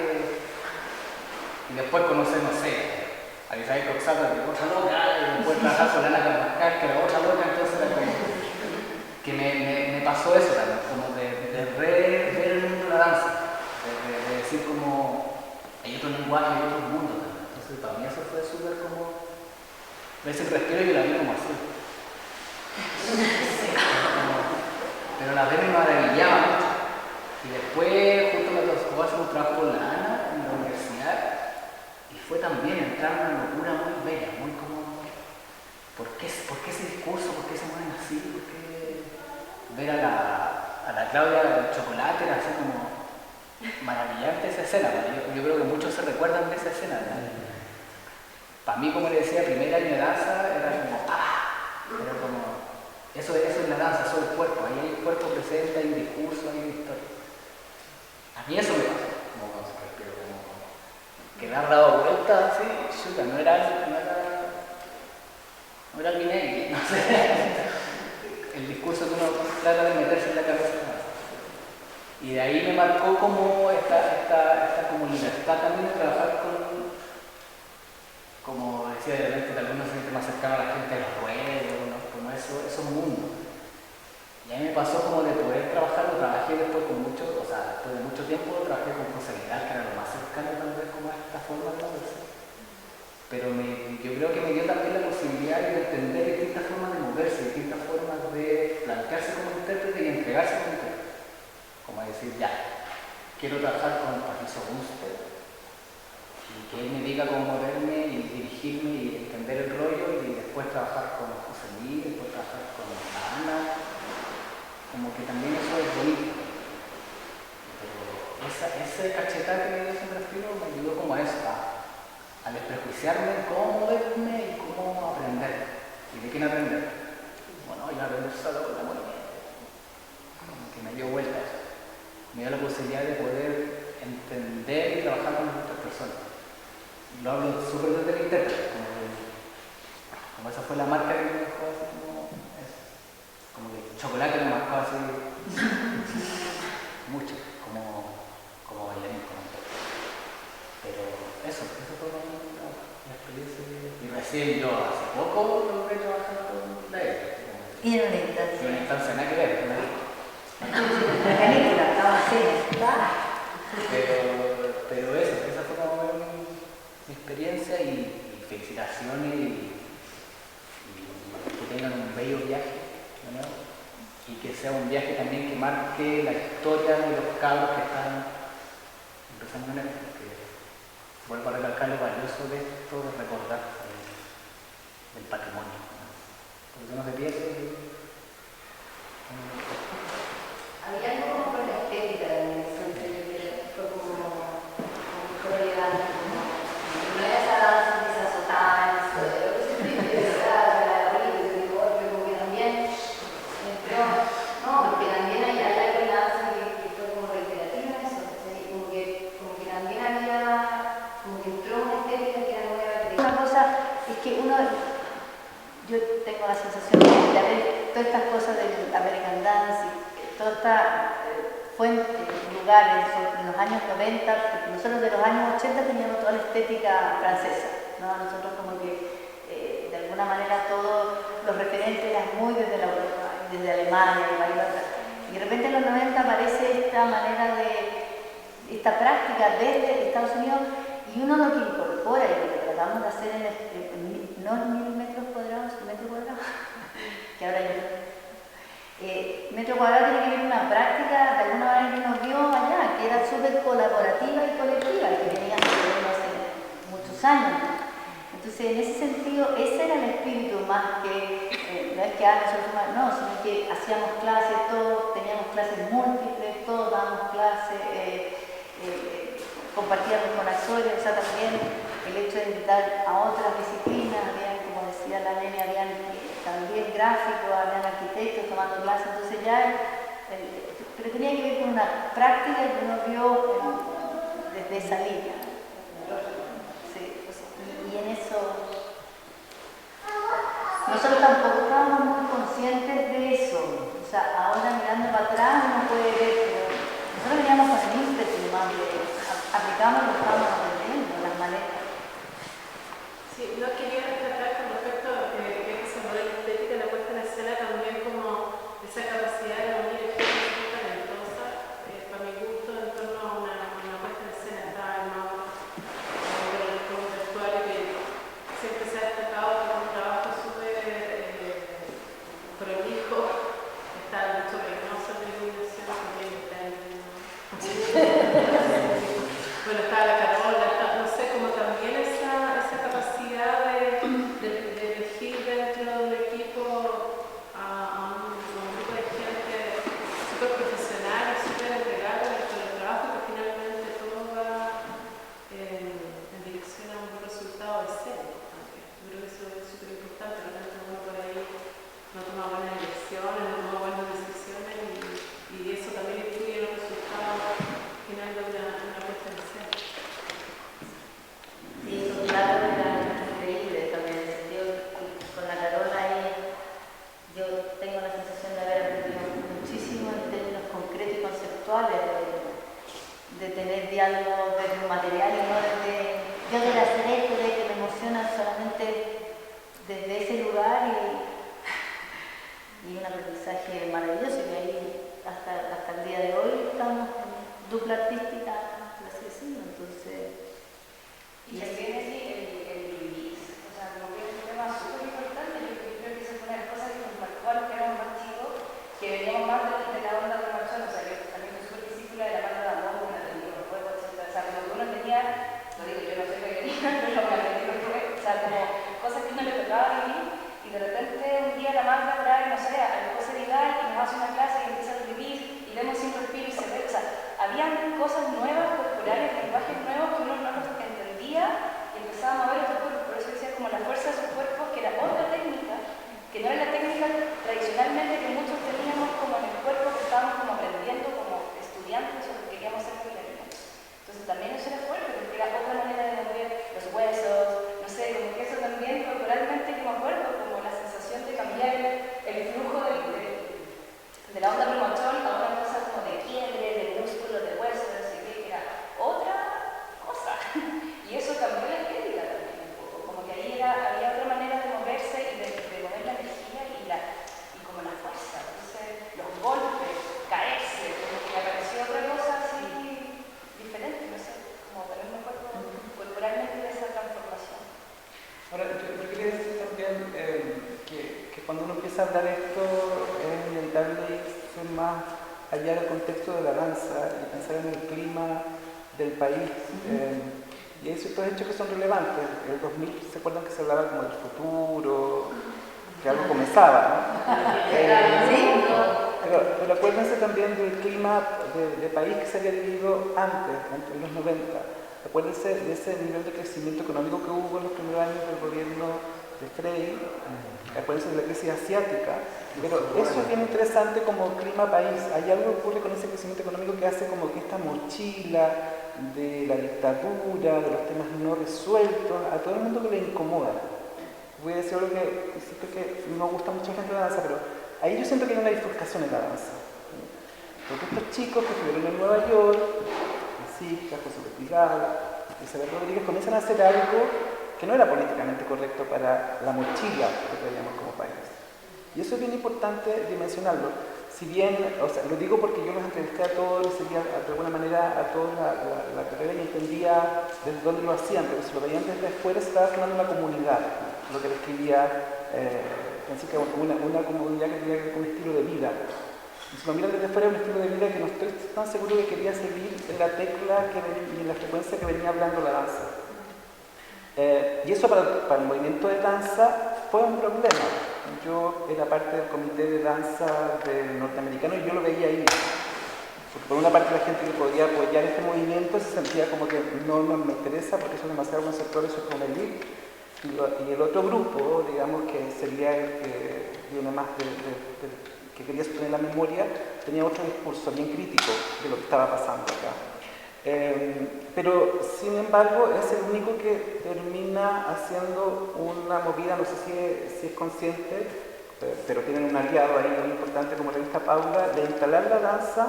[SPEAKER 10] y después conocer, no sé, a Isabel Coxato, que otra loca, y después trabajar con Ana Carvajal, que era otra loca, entonces era como que me pasó eso también, como de ver el mundo de la danza, de decir como hay otro lenguaje, hay otro mundo también. Entonces para mí eso fue súper como ese Respiro y la vi como así. Pero la vez me maravillaba mucho. Y después justo me tocó hacer un trabajo con la Ana en la universidad y fue también entrar en una locura muy bella, muy como ¿por qué ese discurso? ¿Por qué se mueven así? ¿Por qué ver a la Claudia del chocolate era así como maravillante esa escena? Yo creo que muchos se recuerdan de esa escena, ¿verdad? Para mí, como le decía, primer año de danza era como Pero como, eso es la danza, eso es el cuerpo, ahí hay el cuerpo presente, hay un discurso, hay una historia. A mí eso me pasa, como cuando se respiro, como que me ha dado vuelta, así, chuta, no era el Minelli, no sé. El discurso que uno trata de meterse en la cabeza. Y de ahí me marcó como esta como libertad también de trabajar con, como decía de repente, tal vez uno se siente más cercano a la gente de los juegos, ¿no? Como esos mundos. Y a mí me pasó como de poder trabajar, lo trabajé después con mucho, o sea, después de mucho tiempo trabajé con José Vidal, que era lo más cercano tal vez como a esta forma de moverse. Pero yo creo que me dio también la posibilidad de entender distintas formas de moverse, distintas formas de plantearse como intérprete y entregarse como intérprete. Como decir, ya, quiero trabajar con Patricio Bunster y que él me diga cómo moverme y dirigirme y entender el rollo y después trabajar con José Luis, después trabajar con Ana. Como que también eso es bonito. Pero ese cachetazo que me dio ese respiro me ayudó como a eso, a desprejuiciarme cómo moverme y cómo aprender. ¿Y de quién aprender? Bueno, yo aprender solo con la movimiento. Como que me dio vuelta eso. Me dio la posibilidad de poder entender y trabajar con otras personas. Lo hablo súper desde el intérprete, como esa fue la marca que me dejó así como eso. Como que el chocolate me marcó así mucho, como bailarín, como intérprete. Pero eso fue la experiencia. Y recién yo hace poco logré trabajar con la ETA.
[SPEAKER 1] Y en una instancia.
[SPEAKER 10] En una instancia nada que ver, con la ETA.
[SPEAKER 1] La canícula, estaba así.
[SPEAKER 10] Pero esa fue como mi experiencia y felicitaciones y que tengan un bello viaje, ¿no? Y que sea un viaje también que marque la historia de los cabros que están empezando en él, porque vuelvo a recalcar lo valioso de esto, de recordar el patrimonio, ¿no? Porque no se pierde.
[SPEAKER 9] Había algo con la estética de fue como coreografía, no era esa danza, esa sotana, lo que se interesa, la abril, como que también porque también hay algo en la danza que fue como reiterativa en eso, como que también había, como que entró una estética que era nueva.
[SPEAKER 1] Una cosa es que yo tengo la sensación de ver todas estas cosas del American Dance y toda esta fuente, lugares en los años 90, porque nosotros de los años 80 teníamos toda la estética francesa, ¿no? Nosotros como que de alguna manera todos los referentes eran muy desde la Europa, desde Alemania, y de repente en los 90 aparece esta manera esta práctica desde Estados Unidos y uno lo que incorpora y lo que tratamos de hacer no en metros cuadrados, metro cuadrado, que ahora metro cuadrado tiene que ver una práctica de alguna manera que nos dio allá, que era súper colaborativa y colectiva, que venía sucediendo hace muchos años. Entonces, en ese sentido, ese era el espíritu más que, no es que nosotros no, sino que hacíamos clases, todos teníamos clases múltiples, todos dábamos clases, compartíamos con actores, o sea, también el hecho de invitar a otras disciplinas, habían, como decía la nene, habían también gráficos, habían arquitectos tomando clases, entonces ya, pero tenía que ver con una práctica que uno vio desde esa línea. Sí, y en eso, nosotros tampoco estábamos muy conscientes de eso, o sea, ahora mirando para atrás uno puede ver, pero nosotros veníamos con el ímpetu más de aplicamos lo que estábamos aprendiendo, las maneras.
[SPEAKER 11] Sí, yo quería tratar con respecto a que se modela la estética de la puesta en escena también como esa capacidad de unir experiencias muy talentosas, para mi gusto, en torno a una puesta en escena. Estaba en como un vestuario que siempre se ha destacado por un trabajo súper prolijo, está mucho penoso de iluminación también, está bueno, estaba la Carola, no sé, como también esa capacidad de
[SPEAKER 1] algo desde lo material y no desde yo quiero hacer esto, de que me emociona solamente desde ese lugar y un aprendizaje maravilloso que ahí hasta el día de hoy estamos en dupla artística, por así decirlo, entonces...
[SPEAKER 3] Y también así el vivir, o sea, como que es un tema súper importante, yo creo que esa fue una de las cosas que nos marcó a los que éramos más chicos, que veníamos más de la onda de Machón, o sea, yo también soy discípula de la banda de amor, una de los juegos, etc. O sea, como que uno tenía, lo digo, yo no sé qué tenía, pero me aprendí los juegos, o sea, como cosas que uno le tocaba vivir, y de repente un día la Magda por ahí, no sé, a José Vidal, y nos hace una clase y empieza a escribir, y vemos sin respiro y se ve, o sea, habían cosas nuevas, corporales, lenguajes nuevos que uno no los entendía y empezaba a mover otros cuerpos, por eso decía como la fuerza de sus cuerpos, que era otra técnica, que no era la técnica tradicionalmente que muchos teníamos como en el cuerpo, que estábamos como aprendiendo como estudiantes o que queríamos ser bailarinos. Entonces también eso era fuerte, porque era otra manera de mover los huesos, no sé, como que eso también corporalmente yo me acuerdo, como la sensación de cambiar el flujo de la onda primachón a una cosa como de quiebre, de músculo, de hueso, de así que era otra cosa. Y eso cambió la estética también un poco, como que ahí había otra manera de moverse y de mover la energía y como la fuerza. Entonces, los golpes, caerse, como que apareció otra cosa así diferente, no sé, como también me acuerdo corporalmente de esa transformación.
[SPEAKER 5] Ahora, yo quería decir también que cuando uno empieza a hablar esto es inevitable irse más allá del contexto de la danza y pensar en el clima del país. Y hay ciertos hechos que son relevantes. En el 2000, ¿se acuerdan que se hablaba como del futuro? Que algo comenzaba, ¿no? Pero acuérdense también del clima de país que se había vivido antes, entre los 90. Acuérdense de ese nivel de crecimiento económico que hubo en los primeros años del gobierno de Frei. Acuérdense de la crisis asiática. Pero eso es bien interesante como clima país. Hay algo que ocurre con ese crecimiento económico que hace como que esta mochila de la dictadura, de los temas no resueltos, a todo el mundo que le incomoda. Voy a decir algo que siento que no gusta mucho a la gente de la danza, pero ahí yo siento que hay una bifurcación en la danza. Porque estos chicos que estuvieron en Nueva York, Francisca, José Vertigal, Isabel Rodríguez, comienzan a hacer algo que no era políticamente correcto para la mochila que traíamos como país. Y eso es bien importante dimensionarlo. Si bien, o sea, lo digo porque yo los entrevisté a todos, les seguía de alguna manera a todos la carrera y entendía desde dónde lo hacían, pero si lo veían desde afuera se estaba formando una comunidad, lo que describía Francisca, una comunidad que tenía que ver con un estilo de vida. Y si lo miran desde afuera, es un estilo de vida que no estoy tan seguro de que quería seguir en la tecla y en la frecuencia que venía hablando la danza. Y eso para el movimiento de danza fue un problema. Yo era parte del comité de danza del norteamericano y yo lo veía ahí. Porque por una parte la gente que podía apoyar este movimiento se sentía como que no me interesa porque son demasiado conceptuales, eso es una elite. Y el otro grupo, digamos que sería el que viene más que quería sostener la memoria, tenía otro discurso bien crítico de lo que estaba pasando acá. Pero sin embargo es el único que termina haciendo una movida, no sé si es consciente, pero tienen un aliado ahí muy importante como la revista Paula, de instalar la danza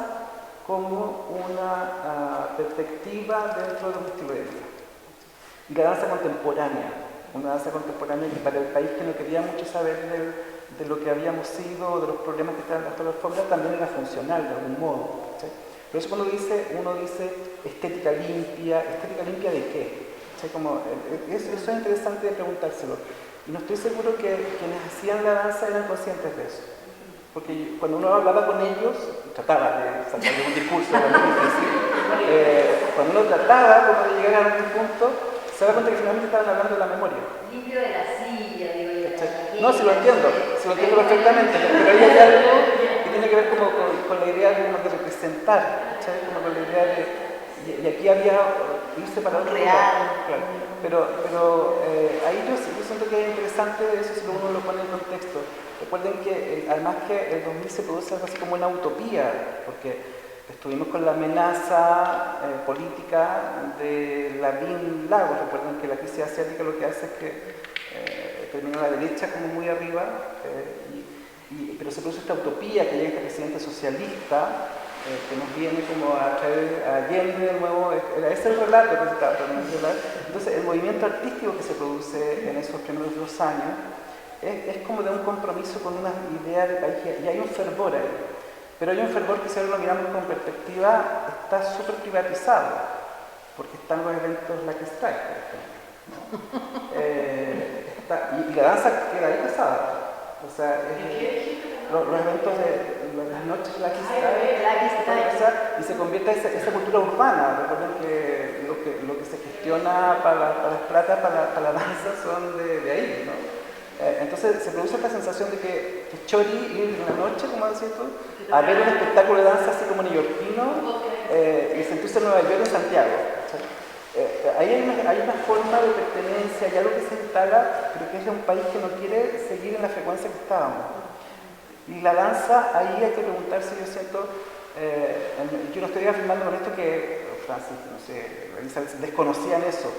[SPEAKER 5] como una perspectiva dentro de un estilo de vida. Y la danza contemporánea, una danza contemporánea que para el país que no quería mucho saber de lo que habíamos sido, de los problemas que estaban bajo la alfombra, también era funcional de algún modo. ¿Sí? Por eso cuando uno dice estética limpia ¿de qué? O sea, como, eso es interesante de preguntárselo. Y no estoy seguro que quienes hacían la danza eran conscientes de eso. Porque cuando uno hablaba con ellos, trataba de sacarle un discurso, era muy difícil. Cuando uno trataba como de llegar a algún punto, se da cuenta que finalmente estaban hablando de la memoria.
[SPEAKER 9] Limpio de la silla, digo yo.
[SPEAKER 5] No, si lo entiendo perfectamente, pero ahí hay algo que tiene que ver como con la idea de representar, ¿sabes? Como con la idea de... Y aquí había irse para otro lugar. Claro. Pero ahí yo siento que es interesante eso si uno lo pone en contexto. Recuerden que además que el 2000 se produce algo así como una utopía, porque estuvimos con la amenaza política de Lavín Lagos. Recuerden que la crisis asiática lo que hace es que termina la derecha como muy arriba, pero se produce esta utopía que llega este presidente socialista que nos viene como a traer a Allende de nuevo, era ese el relato que se estaba tratando de hablar. Entonces el movimiento artístico que se produce en esos primeros 2 años es como de un compromiso con una idea de país, y hay un fervor ahí, pero hay un fervor que si ahora lo miramos con perspectiva está súper privatizado, porque están los eventos Lucky Strike, por ejemplo, ¿no? Y la danza queda ahí pesada, o sea, los eventos de las noches Lucky Strike, y se convierte en esa cultura urbana. Recuerden que lo que se gestiona para las platas, para la danza, son de ahí, ¿no? Entonces se produce esta sensación de que chori ir en la noche, como decís tú, a ver un espectáculo de danza así como neoyorquino, y sentirse en Nueva York, en Santiago. Ahí hay una forma de pertenencia, hay algo que se instala, pero que es de un país que no quiere seguir en la frecuencia que estábamos. Y la danza, ahí hay que preguntarse, yo siento, yo no estoy afirmando con esto que Francis, no sé, Elizabeth desconocían eso,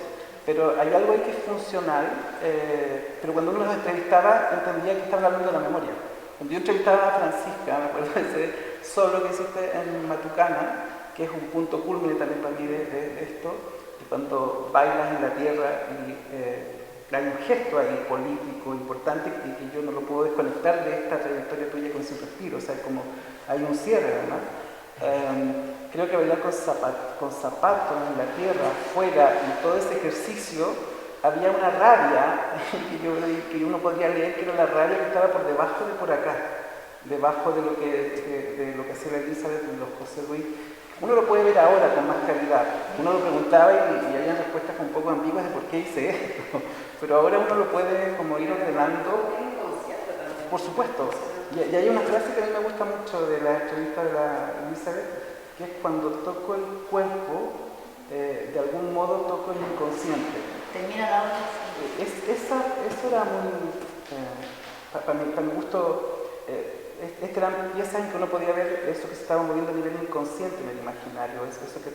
[SPEAKER 5] pero hay algo ahí que es funcional, pero cuando uno los entrevistaba entendía que estaban hablando de la memoria. Cuando yo entrevistaba a Francisca, me acuerdo de ese solo que hiciste en Matucana, que es un punto culmine también para mí de esto, de cuando bailas en la tierra y hay un gesto ahí político importante y que yo no lo puedo desconectar de esta trayectoria tuya con Sin Respiro, o sea, como hay un cierre, ¿verdad? Creo que bailar con zapatos en la tierra, afuera, y todo ese ejercicio, había una rabia que uno podría leer que era la rabia que estaba por debajo de por acá, debajo de lo que hacía la Elizabeth y los José Luis. Uno lo puede ver ahora con más claridad. Uno lo preguntaba y había respuestas un poco ambiguas de por qué hice esto, pero ahora uno lo puede como ir ordenando. Por supuesto. Y hay una frase que a mí me gusta mucho de la entrevista de la Elizabeth, que es cuando toco el cuerpo, de algún modo toco el inconsciente.
[SPEAKER 1] Termina la obra.
[SPEAKER 5] Eso era muy, para mi gusto, eran piezas en que uno podía ver eso que se estaba moviendo a nivel inconsciente en el imaginario, eso que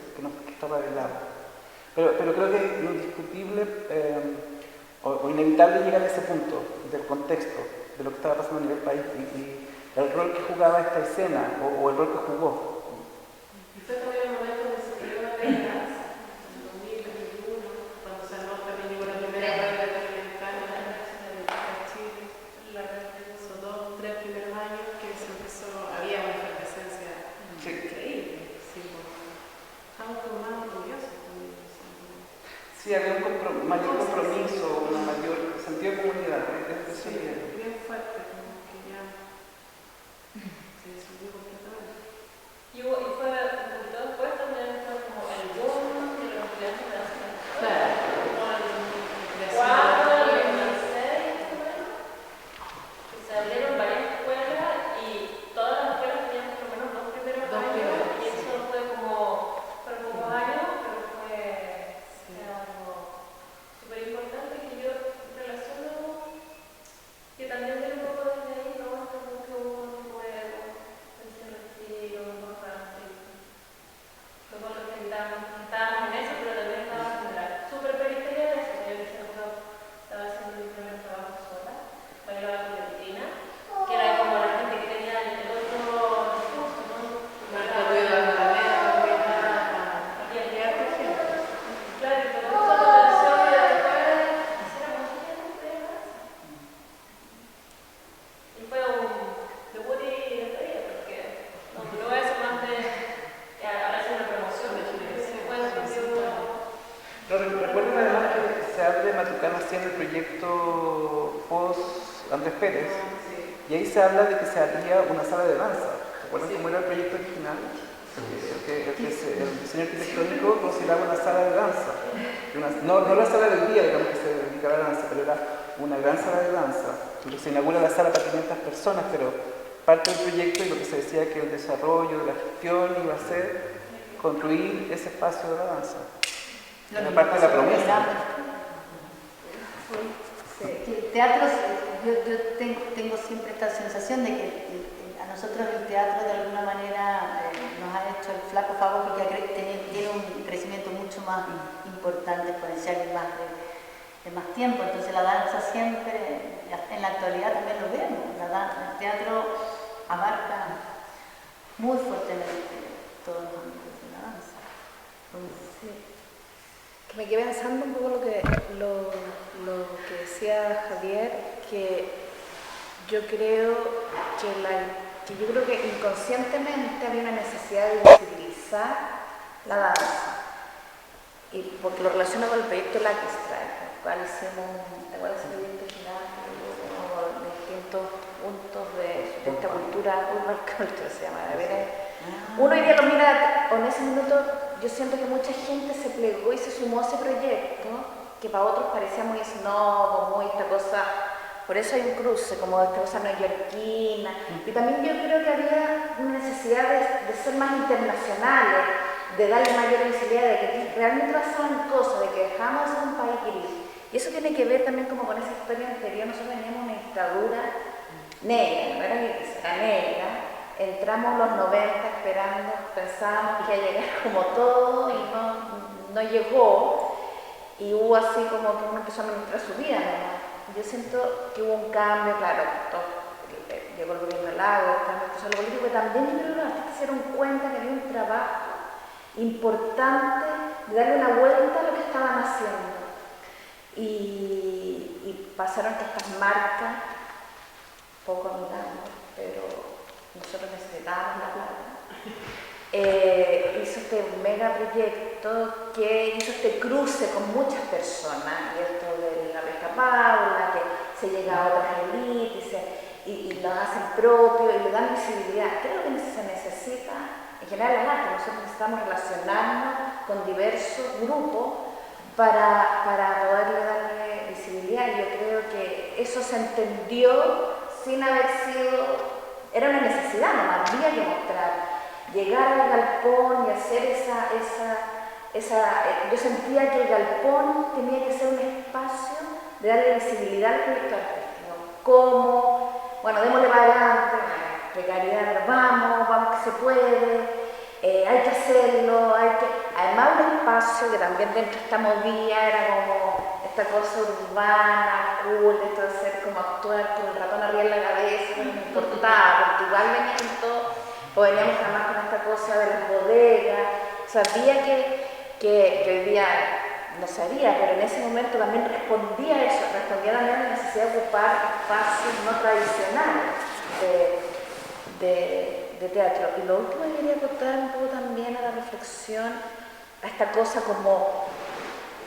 [SPEAKER 5] estaba de lado. Pero creo que es indiscutible o inevitable llegar a ese punto del contexto, de lo que estaba pasando a nivel país y el rol que jugaba esta escena o el rol que jugó.
[SPEAKER 11] Y fue también el momento donde se creó la reglas, en 2021, cuando se armó también llegó la primera regla latinoamericana en Chile. Esos 2, 3 primeros años que se empezó, había una efervescencia increíble. Sí, estamos como más orgullosos también.
[SPEAKER 5] Sí, había un mayor compromiso, un mayor sentido de comunidad.
[SPEAKER 11] Sí, bien fuerte, como que ya se disolvió completamente.
[SPEAKER 9] Y fue un poquito después también fue como el boom de los estudiantes de danza.
[SPEAKER 11] Claro.
[SPEAKER 9] Como el 2006, que se abrieron varias escuelas y todas las escuelas tenían por lo menos 2 primeros años. Y eso fue como por pocos años, pero fue algo súper importante que yo relaciono, que también viene un poco desde ahí, ¿no? Como que hubo un juego, el Sin Respiro, un Francis, luego los que estábamos en eso, pero también estábamos en la súper periferia de eso. Yo, por ejemplo, estaba haciendo mi primer trabajo sola, bailaba con la Cristina, que era como la gente que tenía el otro discurso, ¿no?
[SPEAKER 11] Marta Rueda, Magdalena,
[SPEAKER 9] Y el
[SPEAKER 11] y harta gente.
[SPEAKER 9] claro, y todo eso potenció y después hiciéramos temas. Y fue un debut y despedida, porque no duró eso más de. Ahora es una promoción de Chile.
[SPEAKER 5] Recuerden además que se habla de Matucana haciendo el proyecto post Andrés Pérez, y ahí se habla de que se haría una sala de danza. ¿Recuerdan cómo era el proyecto original? El diseño arquitectónico consideraba una sala de danza. No la sala del día, digamos, que se dedicaba a la danza, pero era una gran sala de danza. Se inaugura la sala para 500 personas, pero parte del proyecto y lo que se decía que el desarrollo de la gestión iba a ser construir ese espacio de la danza. Era parte de la promesa.
[SPEAKER 1] El teatro, yo tengo siempre esta sensación de que a nosotros el teatro de alguna manera nos ha hecho el flaco favor porque tiene un crecimiento mucho más importante, exponencial y más de más tiempo. Entonces la danza siempre, en la actualidad también lo vemos, el teatro abarca muy fuertemente
[SPEAKER 3] todos los ámbitos de la danza. Entonces, que me quedé pensando un poco lo que decía Javier, que yo creo que inconscientemente había una necesidad de visibilizar la danza. Y porque lo relaciono con el proyecto Laquistra, el cual hicimos ese proyecto gigante, como distintos puntos de esta cultura, urban culture se llama, de ver. Uno hoy día lo mira, en ese minuto yo siento que mucha gente se plegó y se sumó a ese proyecto, que para otros parecía muy snob, muy esta cosa, por eso hay un cruce, como esta cosa neoyorquina, y también yo creo que había una necesidad de ser más internacionales, de darle mayor visibilidad, de que realmente pasaban cosas, de que dejamos de ser un país gris. Y eso tiene que ver también como con esa historia anterior. Nosotros teníamos una dictadura negra, no era gris, era negra. Entramos los 90 esperando, pensábamos que iba a llegar como todo y no llegó. Y hubo así como que uno empezó a administrar su vida, ¿no? Yo siento que hubo un cambio, claro, llegó el gobierno Lago, empezó lo político, pero también yo creo que los artistas se dieron cuenta que había un trabajo importante de darle una vuelta a lo que estaban haciendo. Y pasaron que estas marcas, poco mirando, pero nosotros necesitábamos la plata, hizo este mega proyecto que hizo este cruce con muchas personas, y esto de la Beca Paula, que se llega a otras élites y los hacen propios y le dan visibilidad. Creo que se necesita, en general las artes, nosotros necesitamos relacionarnos con diversos grupos para poderle darle visibilidad, y yo creo que eso se entendió sin haber sido, era una necesidad, nomás había que mostrar, llegar al galpón y hacer yo sentía que el galpón tenía que ser un espacio de darle visibilidad al proyecto artístico, como, bueno, démosle para adelante, precariedad, vamos que se puede, hay que hacerlo, además un espacio que también dentro de esta movida era como esta cosa urbana, cool, esto de ser como actuar con el ratón arriba en la cabeza, no me importaba, porque igual venían todo, o veníamos además con esta cosa de las bodegas, sabía que hoy día no sabía, pero en ese momento también respondía a eso, respondía también a la necesidad de ocupar espacios no tradicionales de teatro. Y lo último que quería contar un poco también a la reflexión, a esta cosa como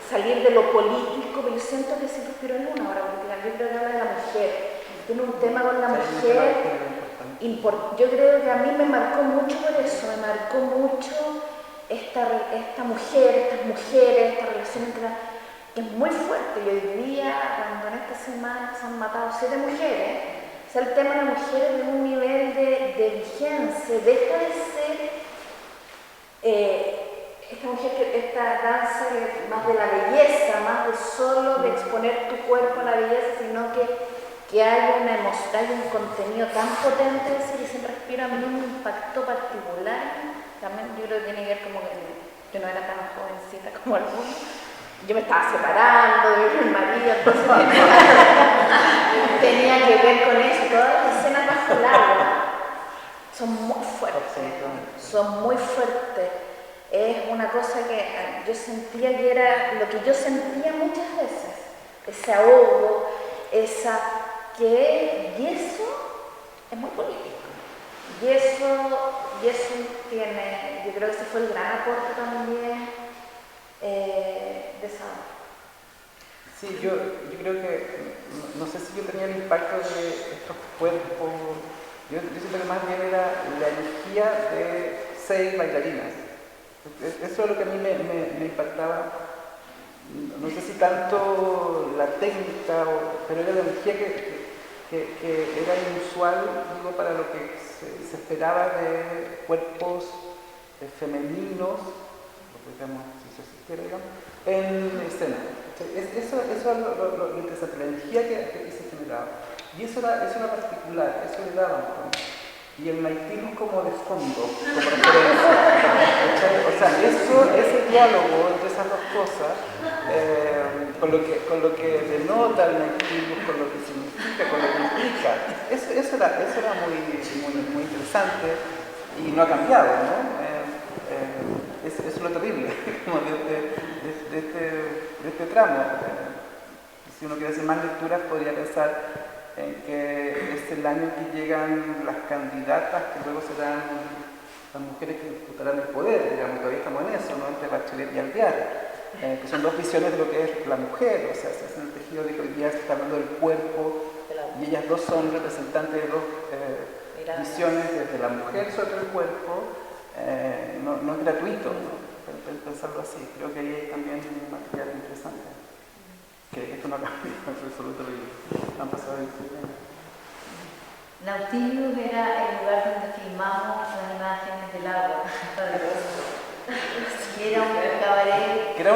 [SPEAKER 3] salir de lo político, pero yo siento que se respiró en una hora, porque la Biblia habla de la mujer, tiene un tema con la mujer, yo creo que a mí me marcó mucho por eso, me marcó mucho estas mujeres, esta relación que es muy fuerte, y hoy día, cuando en esta semana se han matado 7 mujeres, o sea, el tema de las mujeres de un nivel de vigencia, deja de ser esta danza más de la belleza, más de solo de exponer tu cuerpo a la belleza, sino que hay una emoción, hay un contenido tan potente que se respira. A mí me impactó particular, también yo creo que tiene que ver como que yo no era tan jovencita como algunos, yo me estaba separando de mi marido, entonces tenía que ver con eso, todas las escenas bajo el agua son muy fuertes, es una cosa que yo sentía que era lo que yo sentía muchas veces, ese ahogo, y eso es muy político, y eso tiene, yo creo que ese fue el gran aporte también de esa obra.
[SPEAKER 5] Sí, yo creo que, no sé si yo tenía el impacto de estos cuerpos, yo siento que más bien era la energía de 6 bailarinas. Eso es lo que a mí me impactaba, no sé si tanto la técnica, pero era la energía que era inusual, digo, para lo que se esperaba de cuerpos femeninos, digamos, si se siquiera, digamos, en escena. Eso es lo interesante, la energía que se generaba. Y eso era particular, eso le daba un tono. Y el maitismo como de fondo, como referencia. O sea, ese diálogo entre esas dos cosas, con lo que denota el maitismo, con lo que significa, con lo que implica, eso era muy interesante y no ha cambiado, ¿no? eso es lo terrible como de este tramo. Si uno quiere hacer más lecturas, podría pensar en que es el año que llegan las candidatas que luego serán las mujeres que disputarán el poder, digamos, todavía estamos en eso, ¿no? Entre Bachelet y Alvear, que son dos visiones de lo que es la mujer, o sea, se hace el tejido de que hoy día se está hablando del cuerpo, y ellas dos son representantes de dos visiones desde la mujer sobre el cuerpo. No es gratuito, ¿no? Pensarlo así. Creo que ahí hay también un material interesante. Que esto no cambia en absoluto, han pasado 17 años.
[SPEAKER 1] Nautilus era el lugar donde filmamos las imágenes del agua. Y era un cabaret.
[SPEAKER 5] Es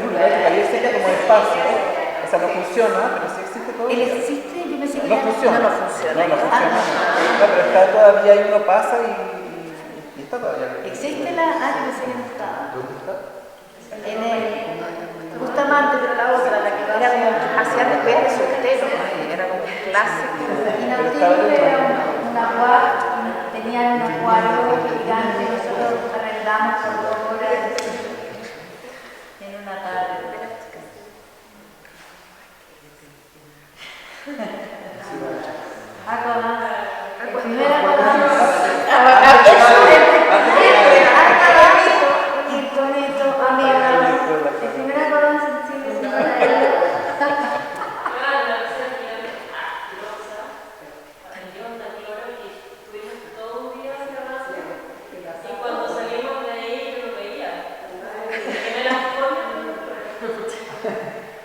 [SPEAKER 5] un lugar que todavía existe como espacio, o sea, no funciona, pero sí existe todo.
[SPEAKER 1] ¿Él existe? Yo pensé que
[SPEAKER 5] no funciona.
[SPEAKER 1] No funciona.
[SPEAKER 5] No funciona. No, pero está todavía ahí, uno pasa y está todavía.
[SPEAKER 1] ¿Existe la...? Yo pensé que no estaba.
[SPEAKER 5] ¿Dónde está?
[SPEAKER 1] En el Bustamante, pero la otra, la que va
[SPEAKER 3] Era como hacia después de soltero, era como clásico.
[SPEAKER 1] Y Nautilus era un acuario, tenían un acuario gigante, nosotros arrendamos por 2 horas en una tarde. El primer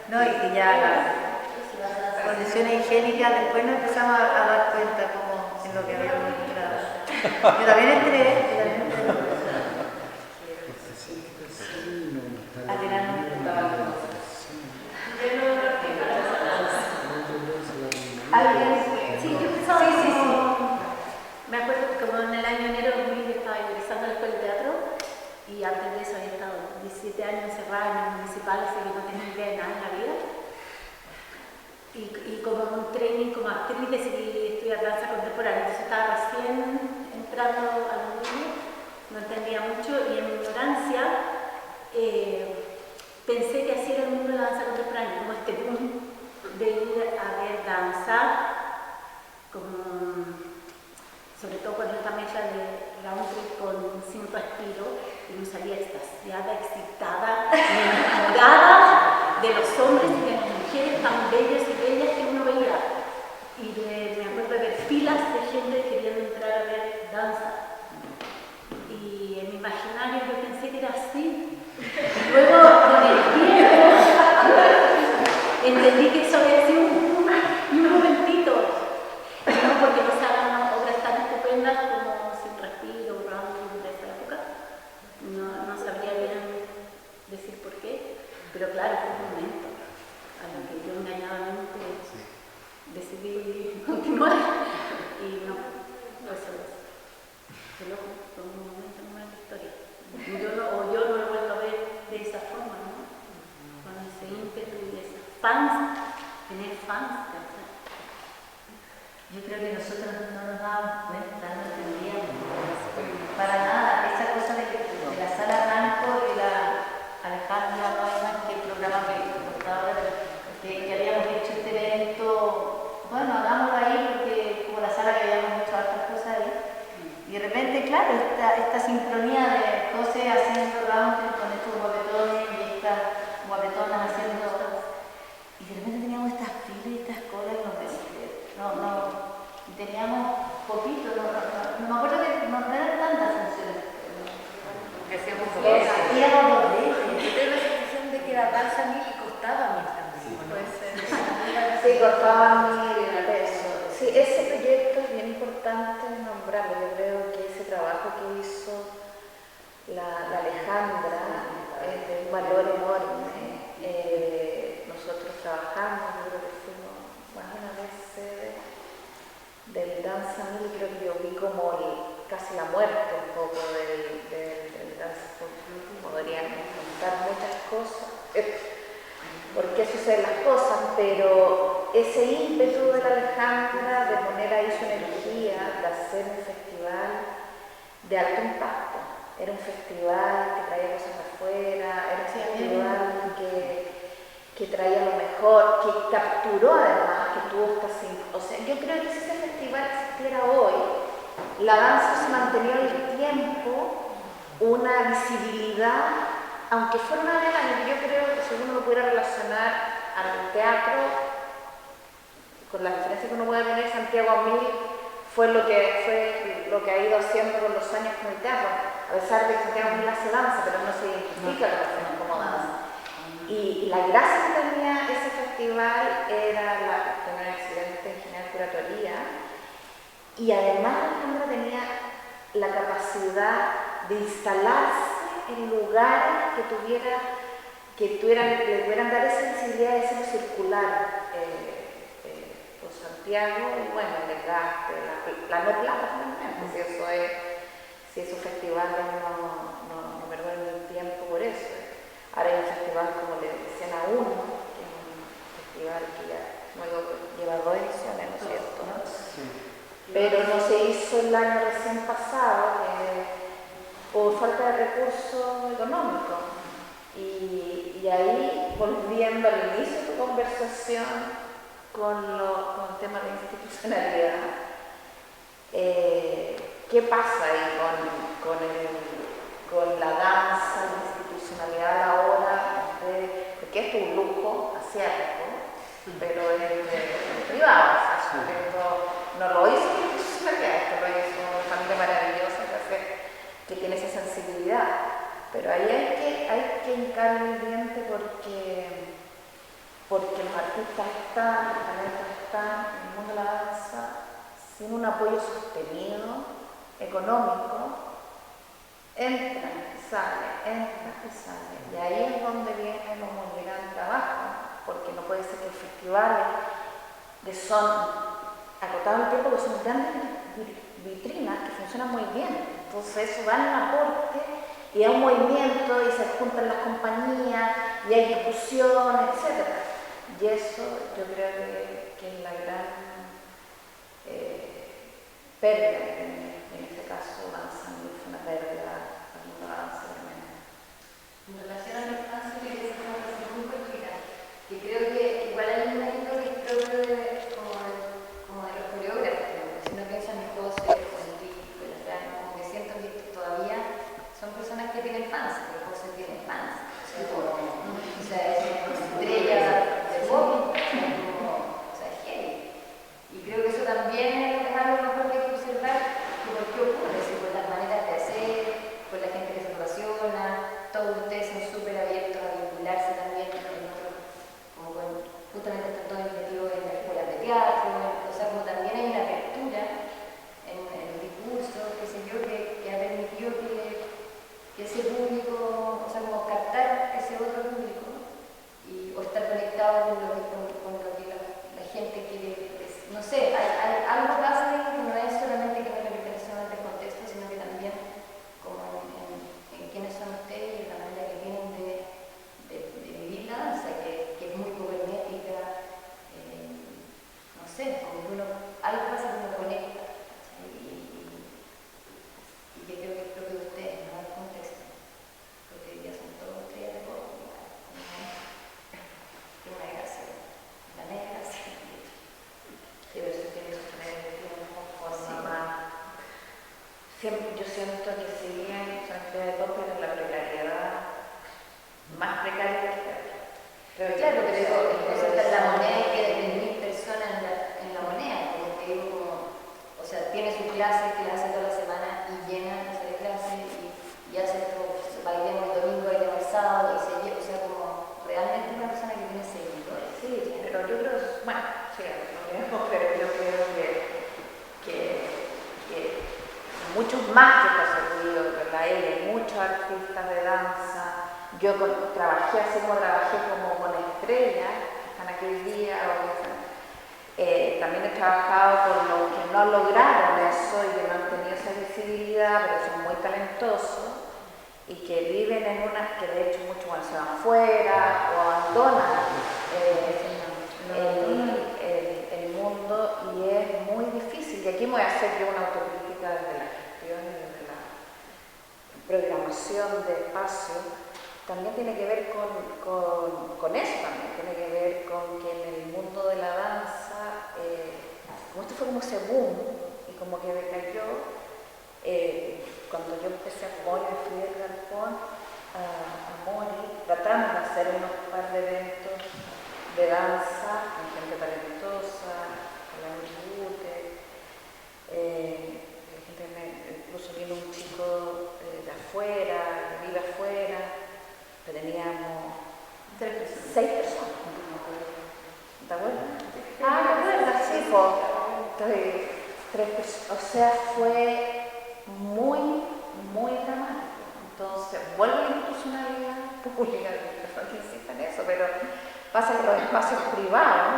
[SPEAKER 1] no, y ya las condiciones higiénicas, después nos empezamos a dar cuenta como en lo que habíamos entrado. Yo también entré.
[SPEAKER 11] Sí, yo pensaba me acuerdo que como en el año enero de 2000 estaba ingresando a la escuela de teatro y antes de eso había estado 17 años encerrada en el municipal, así que no tenía idea de nada en la vida. Y como un training como actriz decidí estudiar danza contemporánea, entonces estaba recién entrando al mundo, no entendía mucho y en mi ignorancia pensé que así era el mundo de la danza contemporánea, como este boom de ir a ver danza, como, sobre todo con esta mezcla de country con Sin Respiro, y me salía extasiada, excitada, enamorada de los hombres y de las mujeres tan bellas y bellas que uno veía. Y me acuerdo de ver filas de gente queriendo entrar a ver danza. Y en mi imaginario yo pensé que era así. Y luego, con el tiempo, entendí que eso había sido un momentito. No porque no se hagan obras tan estupendas como Sin Respiro, Round de esa época. No sabría bien decir por qué, pero claro, fue un momento a lo que yo engañadamente decidí continuar y no, pues fue un momento nomás en la historia. Yo no lo he vuelto a ver de esa forma, ¿no? Con ese ímpetu y esas fans, tener fans, ¿verdad?
[SPEAKER 1] Yo creo que nosotros no nos dábamos cuenta, no entendíamos para nada esa cosa de la sala Franco y la Alejandra Neumann, que el programa que contaba ahora, que habíamos hecho este evento, bueno, hagámoslo ahí porque como la sala que habíamos hecho otras cosas ahí, y de repente, claro, esta sincronía de José haciendo round con estos guapetones y estas guapetonas haciendo, y de repente teníamos estas filas y estas colas y nos y teníamos poquito, no me acuerdo que no eran tantas funciones.
[SPEAKER 9] Que hacíamos
[SPEAKER 1] Hacíamos 2 veces.
[SPEAKER 9] Yo tengo la sensación de que la danza mil costaba 1000 también. Puede ser.
[SPEAKER 3] Sí, costaba 1000 pesos. Sí, ese proyecto es bien importante nombrarlo. Yo creo que ese trabajo que hizo la Alejandra es de un valor enorme. Nosotros trabajamos, yo creo que fuimos más de una vez del Danza Mil, creo que yo vi como casi la muerte un poco del danza. Podrían contar muchas cosas, por qué suceden las cosas, pero ese ímpetu de la Alejandra de poner ahí su energía, de hacer un festival de alto impacto. era un festival que traía cosas de afuera, era un festival que traía lo mejor, que capturó además, que tuvo o sea, yo creo que si ese festival existiera hoy, la danza se mantenía en el tiempo, una visibilidad, aunque fuera una vez al año, yo creo que si uno lo pudiera relacionar al teatro, con la diferencia que uno puede tener, Santiago 1000 fue lo que ha ido haciendo con los años con el teatro, a pesar de que Santiago 1000 hace danza, pero no se identifica la danza como danza. Y la gracia que tenía ese festival era tener una excelente ingeniera de curatoría, y además Alejandra tenía la capacidad de instalarse en lugares que le pudieran dar esa sensibilidad de ser circular. Por Santiago, y bueno, el desgaste, la no plata finalmente, si esos festivales no perdonan el tiempo por eso. Ahora hay un festival, como le decían a uno, que es un festival que ya luego lleva 2 ediciones, ¿no es cierto? ¿No?
[SPEAKER 5] Sí.
[SPEAKER 3] Pero no se hizo el año recién pasado por falta de recursos económicos. Y ahí, volviendo al inicio de tu conversación con el tema de institucionalidad, ¿qué pasa ahí con la danza, la institucionalidad a la hora porque esto es un lujo asiático, pero es privado, o sea, esto no lo hizo la institucionalidad, esto lo hizo una familia maravillosa que tiene esa sensibilidad, pero ahí hay que hincarle el diente porque los artistas están, los talentos están en el mundo de la danza sin un apoyo sostenido, económico, entran y salen, y ahí es donde viene lo muy gran trabajo, porque no puede ser que festivales que son acotados en el tiempo, que son grandes vitrinas que funcionan muy bien, entonces eso da un aporte y hay un movimiento y se juntan las compañías y hay discusión, etc. Y eso yo creo que es la gran pérdida que tiene, en este caso danza, fue una pérdida para la danza tremenda.
[SPEAKER 9] En relación a la infancia, quería hacer una reflexión muy cortita, que creo que igual hay un mérito que es propio como de los coreógrafos, si no piensan en José, con Enrique, con la Fran, como que siento que todavía son personas que tienen fans, porque José tiene fans, o sea, es una estrella de pop, o sea, es heavy. Y creo que eso también es algo mejor que hay que observar, que por qué ocurre, si por las maneras de hacer, por la gente que se relaciona, todos ustedes son súper abiertos a vincularse también en otros, justamente están todos metidos en las escuelas de teatro, o sea, como también hay una apertura en los discursos, qué sé yo, que ha permitido que ese público, o sea, como captar ese otro público o estar conectado con lo que la gente quiere, no sé, hay algo pasa ahí que no es solamente que no le pertenece solamente al contexto, sino que también como en quiénes son ustedes y en la manera que tienen de vivir la danza, que es muy poco hermética, no sé, como que algo pasa que uno conecta, y que creo que es propio de ustedes, no el contexto, porque hoy día son todos estrellas de pop, que una gracia, la mega gracia.
[SPEAKER 3] Sí, pero eso tiene que sostener el tiempo, forma más. Siempre yo siento que si bien son estrellas de pop, pero la precariedad más precaria que
[SPEAKER 9] Pero claro, pero digo, entonces está la moneda y que de 10.000 personas en la moneda, como que digo, o sea, tiene sus clases que las hace toda la semana y llena esa de clases y hace todo, bailemos el domingo, bailemos el sábado, y se lleva, o sea, como realmente una persona que tiene seguidores.
[SPEAKER 3] Sí, pero yo creo, bueno, sí, pero yo creo que muchos más que José Ruido, ¿verdad? Hay muchos artistas de danza. Yo trabajé así como trabajé como con estrellas, que están aquí hoy día, también he trabajado con los que no lograron eso y que no han tenido esa visibilidad, pero son muy talentosos y que viven en una, que de hecho muchos se van fuera o abandonan el mundo y es muy difícil. Y aquí me voy a hacer yo una autocrítica desde la gestión y desde programación de espacio, también tiene que ver con eso también, tiene que ver con que en el mundo de la danza, como esto fue como ese boom, y como que decayó, cuando yo empecé a Mori, a Fidel Galpón, a Mori, tratamos de hacer unos par de eventos de danza con gente talentosa, la Uribute, incluso vino un chico de afuera, que vive afuera, que teníamos 6 personas. ¿Te acuerdas? ¿Me acuerdas? Sí, pues, 3 personas. O sea, fue muy, muy dramático. Entonces, vuelve la institucionalidad pública, no insista en eso, pero pasa que los espacios privados,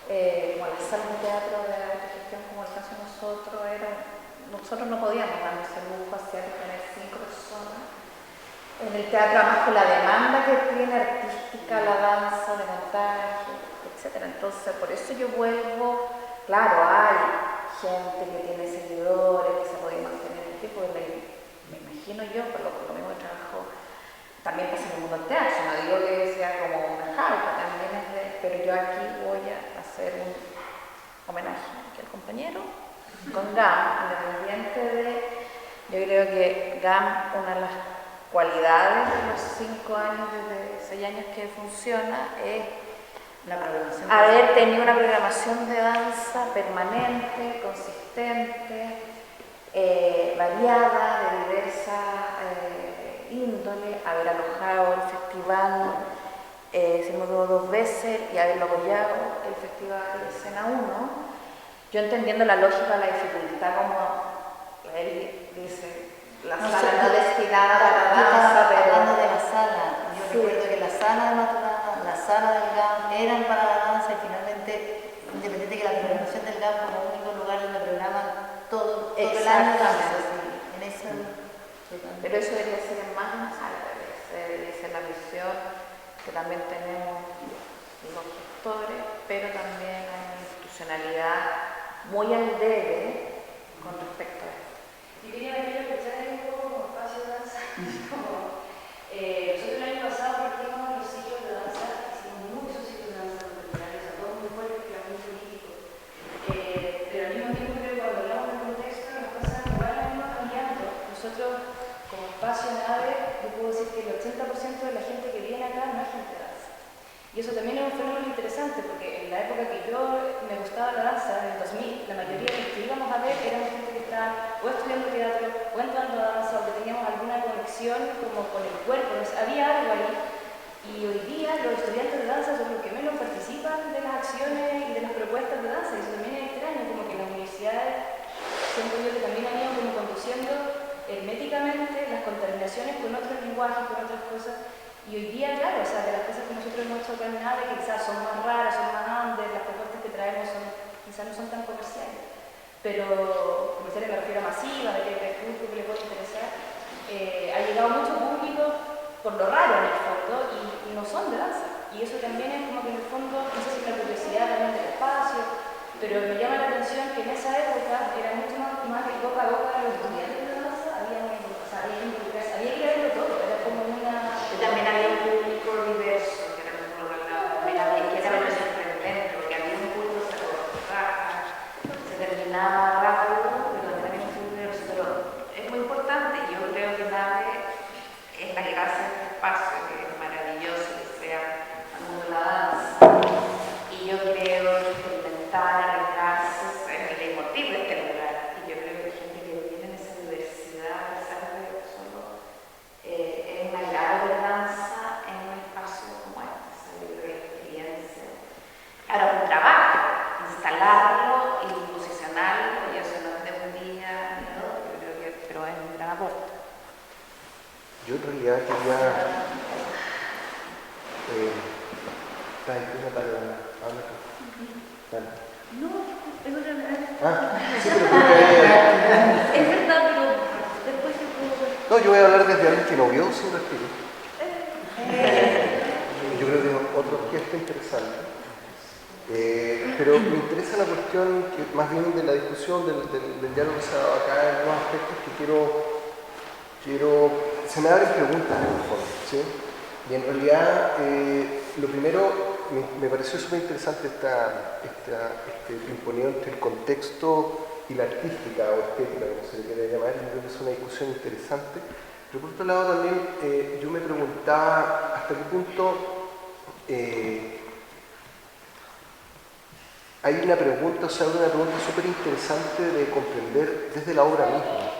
[SPEAKER 3] como las salas de teatro de autogestión, como el caso de nosotros no podíamos darnos el lujo hacia tener 5 personas. En el teatro, además con la demanda que tiene artística, la danza, de montaje, etc. Entonces, por eso yo vuelvo, claro, hay gente que tiene seguidores, que se puede mantener el tiempo, me imagino yo, por lo mismo que trabajo, también pasa en el mundo del teatro, no digo que sea como una jauja, también es pero yo aquí voy a hacer un homenaje aquí al compañero, con GAM, independiente de, yo creo que GAM, una de las cualidades de los 5 años, desde 6 años que funciona, es
[SPEAKER 1] la programación
[SPEAKER 3] haber tenido una programación de danza permanente, consistente, variada, de diversa índole, haber alojado el festival, se me quedó 2 veces, y haberlo apoyado el festival Escena 1, yo entendiendo la lógica, la dificultad, como él dice, la sala no destinada para danza, pero
[SPEAKER 1] hablando de la sala, yo recuerdo que la sala de Maturana, la sala del GAM eran para la danza, y finalmente, independiente que la programación del GAM como único lugar donde programan todo el año danza, en eso.
[SPEAKER 3] Pero eso debería ser más al revés, debería ser la visión que también tenemos los gestores, pero también hay una institucionalidad muy al debe con respecto a esto.
[SPEAKER 9] Yo quería aprovechar un poco como espacio de danza, nosotros el año pasado partimos los ciclos de danza, hicimos muchos ciclos de danza contemporáneos, a todos muy fuertes, que eran muy políticos, pero al mismo tiempo creo que cuando hablamos del contexto las cosas igual han ido cambiando. Nosotros como espacio nave, yo puedo decir que el 80% de la gente que viene acá no es gente de danza. Y eso también es un fenómeno interesante, porque en la época que yo me gustaba la danza, en el 2000, la mayoría de los que íbamos a ver eran gente que estaban o estudiando teatro, o entrando a danza, o que teníamos alguna conexión como con el cuerpo, había algo ahí. Y hoy día los estudiantes de danza son los que menos participan de las acciones y de las propuestas de danza, y eso también es extraño, como que las universidades, siento yo que también han ido como conduciendo herméticamente las contaminaciones con otros lenguajes, con otras cosas. Y hoy día, claro, o sea, de las cosas que nosotros hemos hecho acá en NAVE, que quizás son más raras, son más grandes, las propuestas que traemos quizás no son tan comerciales. Pero comerciales me refiero a masiva, de que el público que le puede interesar, ha llegado mucho público por lo raro en el fondo y no son de danza. Y eso también es como que en el fondo, no sé si es una curiosidad también del espacio, pero me llama la atención que en esa época era mucho más de boca a boca de los estudiantes de danza, había que verlo todo, era como una...
[SPEAKER 3] También había un público diverso, que era como que era menos sorprendente, porque había un público que se terminaba rápido, pero también había un público diverso. Pero es muy importante, y yo creo que NAVE es la clase de espacio, que es maravilloso que sea el mundo de la danza. Y yo creo que experimentar, arriesgarse, es el leitmotiv de este lugar. Y yo creo que hay gente que tiene esa diversidad, a pesar de solo es un agrado de danza en un espacio como este, salir de experiencia. Ahora, un trabajo, instalarlo y posicionarlo, y eso no es de un día ni de otro, yo creo que, pero es un gran aporte.
[SPEAKER 7] Yo en realidad quería... ¿Estás incluso para hablar? Dale.
[SPEAKER 9] No, es otra vez.
[SPEAKER 7] Sí, pero
[SPEAKER 9] Es verdad, pero después te puedo...
[SPEAKER 7] no, yo voy a hablar desde alguien que no vio su respiro. Yo creo que es otro gesto interesante. Pero me interesa la cuestión que más bien de la discusión, del diálogo que se ha dado acá, en unos aspectos que quiero Se me abren preguntas en el fondo, ¿sí? Y en realidad, lo primero, me pareció súper interesante este pimponeo entre el contexto y la artística o estética, como se le quiera llamar. Yo creo que es una discusión interesante. Pero por otro lado también, yo me preguntaba hasta qué punto hay una pregunta, una pregunta súper interesante de comprender desde la obra misma.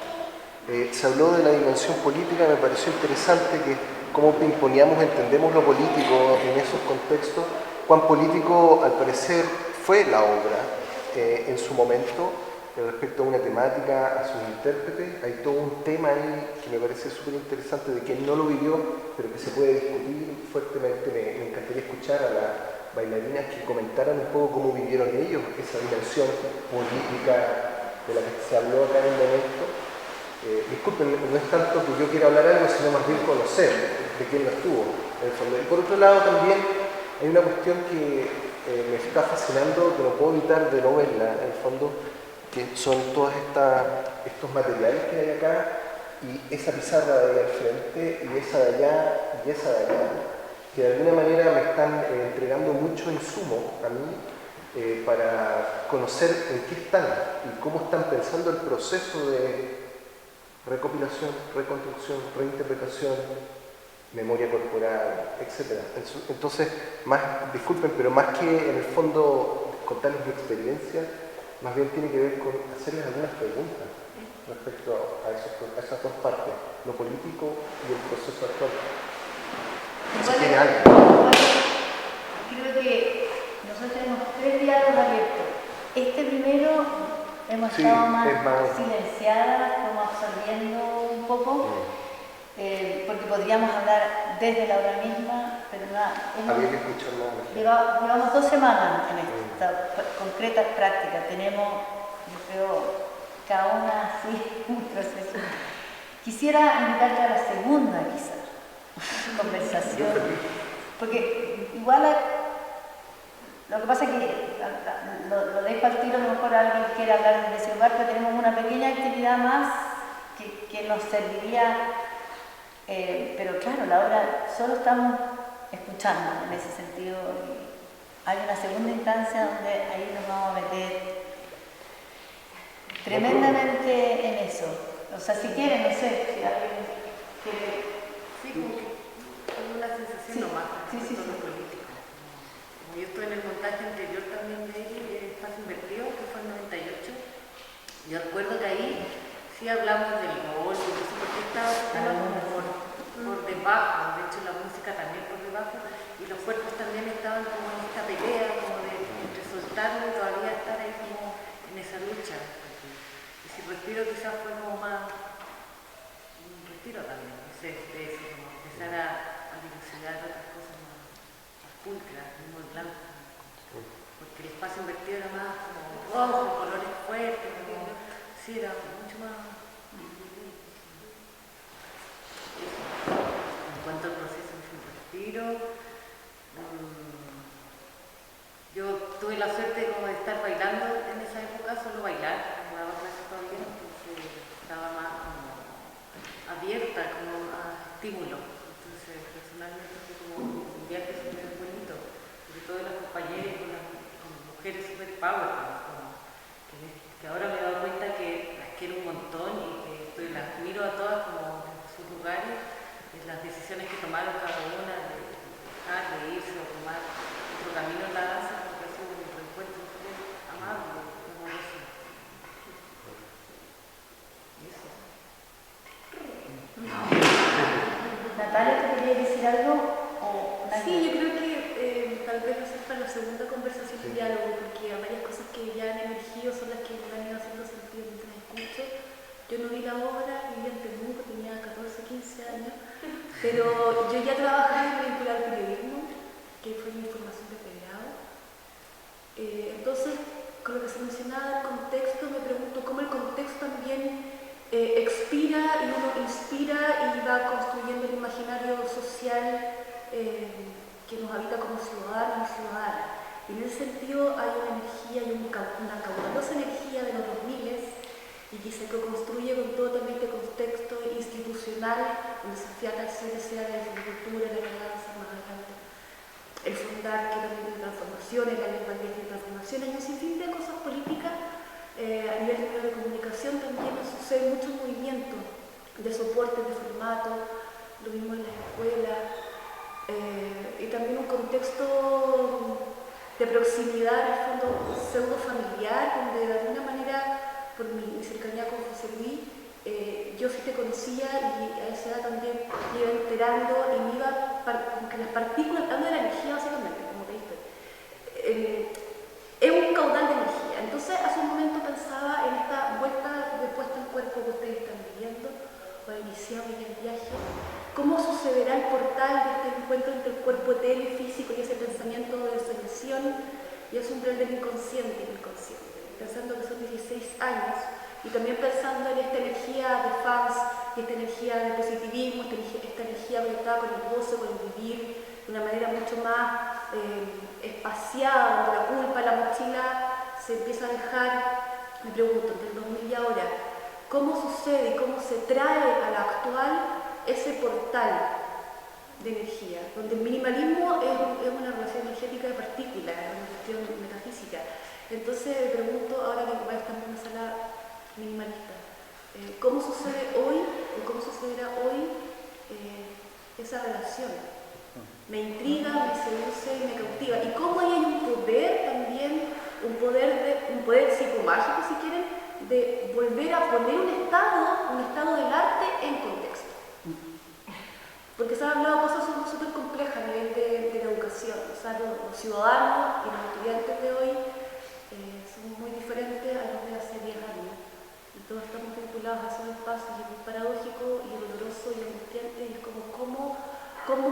[SPEAKER 7] Se habló de la dimensión política, me pareció interesante que cómo imponíamos, entendemos lo político en esos contextos, cuán político al parecer fue la obra en su momento respecto a una temática, a sus intérpretes. Hay todo un tema ahí que me parece súper interesante de quien no lo vivió, pero que se puede discutir fuertemente. Me encantaría escuchar a las bailarinas que comentaran un poco cómo vivieron ellos esa dimensión política de la que se habló acá en el momento. Disculpen, no es tanto que yo quiera hablar algo, sino más bien conocer de quién lo estuvo en el fondo. Y por otro lado también hay una cuestión que me está fascinando, que no puedo evitar de no verla en el fondo, que son todos estos materiales que hay acá y esa pizarra de ahí al frente y esa de allá y esa de allá, que de alguna manera me están entregando mucho insumo a mí para conocer en qué están y cómo están pensando el proceso de recopilación, reconstrucción, reinterpretación, memoria corporal, etc. Entonces, disculpen, pero más que en el fondo contarles mi experiencia, más bien tiene que ver con hacerles algunas preguntas respecto a esas dos partes, lo político y el proceso actual.
[SPEAKER 1] Creo que nosotros tenemos 3 diálogos abiertos. Este primero hemos estado más silenciadas, como absorbiendo un poco, porque podríamos hablar desde la obra misma, pero nada.
[SPEAKER 7] Había que escuchar más.
[SPEAKER 1] Llevamos 2 semanas en esta concretas prácticas. Tenemos, yo creo, cada una así, un proceso. Quisiera invitarte a la segunda, quizás, conversación, porque igual lo que pasa es que lo dejo al tiro, a lo mejor alguien quiere hablar de ese lugar, pero tenemos una pequeña actividad más que nos serviría, pero claro, la obra solo estamos escuchando en ese sentido. Hay una segunda instancia donde ahí nos vamos a meter tremendamente en eso. O sea, si quieren, no sé, si alguien quiere...
[SPEAKER 11] Sí, como que tengo una sensación nomás respecto a lo político. Como yo estoy en el montaje anterior también de Espacio Invertido, que fue en 98, yo recuerdo que ahí sí hablamos del gol, porque estaba por debajo, de hecho la música también por debajo, y los cuerpos también estaban como en esta pelea, como de entre soltarlo y todavía estar ahí como en esa lucha. Y si respiro quizás fue como más un respiro también, no sé, como empezar a dilucidar otras cosas más pulcras, muy blancas. Porque el Espacio Invertido era más como rojo, colores fuertes, como, sí, era mucho más... En cuanto al proceso de respiro, yo tuve la suerte como de estar bailando en esa época, solo bailar, no daba clases todavía, entonces estaba más como abierta, como a estímulo. Entonces personalmente fue como un viaje súper bonito, sobre todo las compañeras con mujeres súper power, que ahora me he dado cuenta que las quiero un montón y que las miro a todas como en sus lugares, en las decisiones que tomaron cada una, de dejar de irse o tomar otro camino en la danza, porque ha sido un reencuentro súper amable, amoroso.
[SPEAKER 1] Natalia, ¿te querías decir algo?
[SPEAKER 11] Sí, yo creo que tal vez esa fue la segunda conversación de diálogo, porque hay varias cosas que ya han emergido, son las que me han ido haciendo sentido mientras escucho. Yo no vi la obra, vivía en Temuco, tenía 14, 15 años, pero yo ya trabajaba en vincular periodismo, que fue mi formación de pregrado. Entonces, con lo que se mencionaba del contexto, me pregunto cómo el contexto también expira y uno inspira y va construyendo el imaginario social que nos habita como ciudadanos y ciudadanas. Y en ese sentido hay una energía y una caudalosa energía de los 2000 y que se construye con todo también este contexto institucional
[SPEAKER 6] institucionales, donde se fía tal sea de la agricultura, la crianza, más adelante. El fundar que también tiene transformaciones, la lengua tiene transformaciones, y un sinfín de cosas políticas. A nivel de medios de comunicación también sucede mucho movimiento de soporte, de formato, lo mismo en las escuelas, y también un contexto de proximidad, en el fondo pseudo familiar, donde de alguna manera, por mi cercanía con José Luis, yo sí te conocía y a esa edad también me iba enterando y me iba, como que las partículas, hablando de la energía básicamente, como te diste, es un caudal de energía. Entonces, hace un momento pensaba en esta vuelta de puesta en cuerpo que ustedes están viviendo, o iniciado en el viaje, cómo sucederá el portal de este encuentro entre el cuerpo etéreo y físico y ese pensamiento de solución y es un plan del inconsciente y inconsciente, pensando que son 16 años y también pensando en esta energía de fans y esta energía de positivismo, esta energía conectada con el gozo, con el vivir de una manera mucho más espaciada, donde la culpa, la mochila se empieza a dejar. Me pregunto, entre el 2000 y ahora, ¿cómo sucede y cómo se trae a la actual ese portal de energía, donde el minimalismo es una relación energética de partículas, es una cuestión metafísica? Entonces me pregunto, ahora que estamos en una sala minimalista, ¿cómo sucede hoy o cómo sucederá hoy esa relación? Me intriga, me seduce y me cautiva. Y cómo ahí hay un poder también, un poder psicomágico, si quieren, de volver a poner un estado del arte en contexto. Porque se han hablado cosas súper complejas a nivel de la educación. O sea, los ciudadanos y los estudiantes de hoy son muy diferentes a los de hace 10 años. Y todos estamos vinculados a esos espacios, y es muy paradójico y doloroso y angustiante, y es como cómo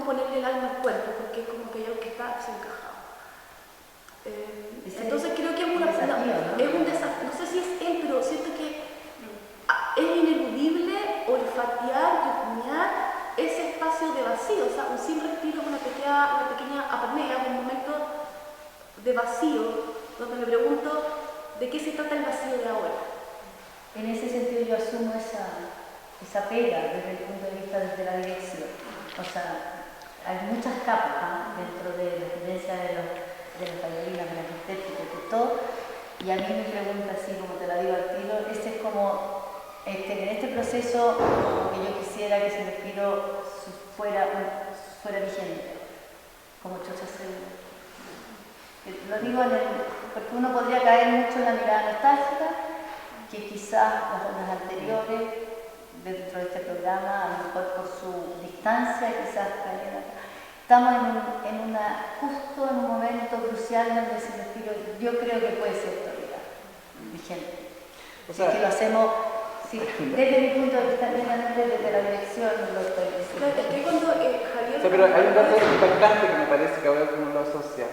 [SPEAKER 6] ponerle el alma al cuerpo, porque es como que hay algo que está desencajado. Entonces creo que es un desafío, no sé si es él, pero siento que es ineludible olfatear y rumiar ese espacio de vacío, o sea, un sin respiro, una pequeña apnea, un momento de vacío, donde me pregunto de qué se trata el vacío de ahora.
[SPEAKER 1] En ese sentido yo asumo esa pega desde el punto de vista desde la dirección. O sea, hay muchas capas dentro de la experiencia de las bailarinas, de las estéticas, de todo, y a mí me pregunta así, como te la digo al tiro, ese es como, en este proceso, como que yo quisiera que ese respiro fuera vigente, como Chocha Segura. Lo digo porque uno podría caer mucho en la mirada nostálgica, que quizás las anteriores, dentro de este programa, a lo mejor por su distancia, quizás estamos justo en un momento crucial donde ese respiro, yo creo que puede ser todavía vigente. O sea, que lo hacemos, sí, desde mi punto de vista, desde la dirección, lo estoy diciendo.
[SPEAKER 5] O sea, pero hay un dato impactante que me parece que ahora uno lo asocia.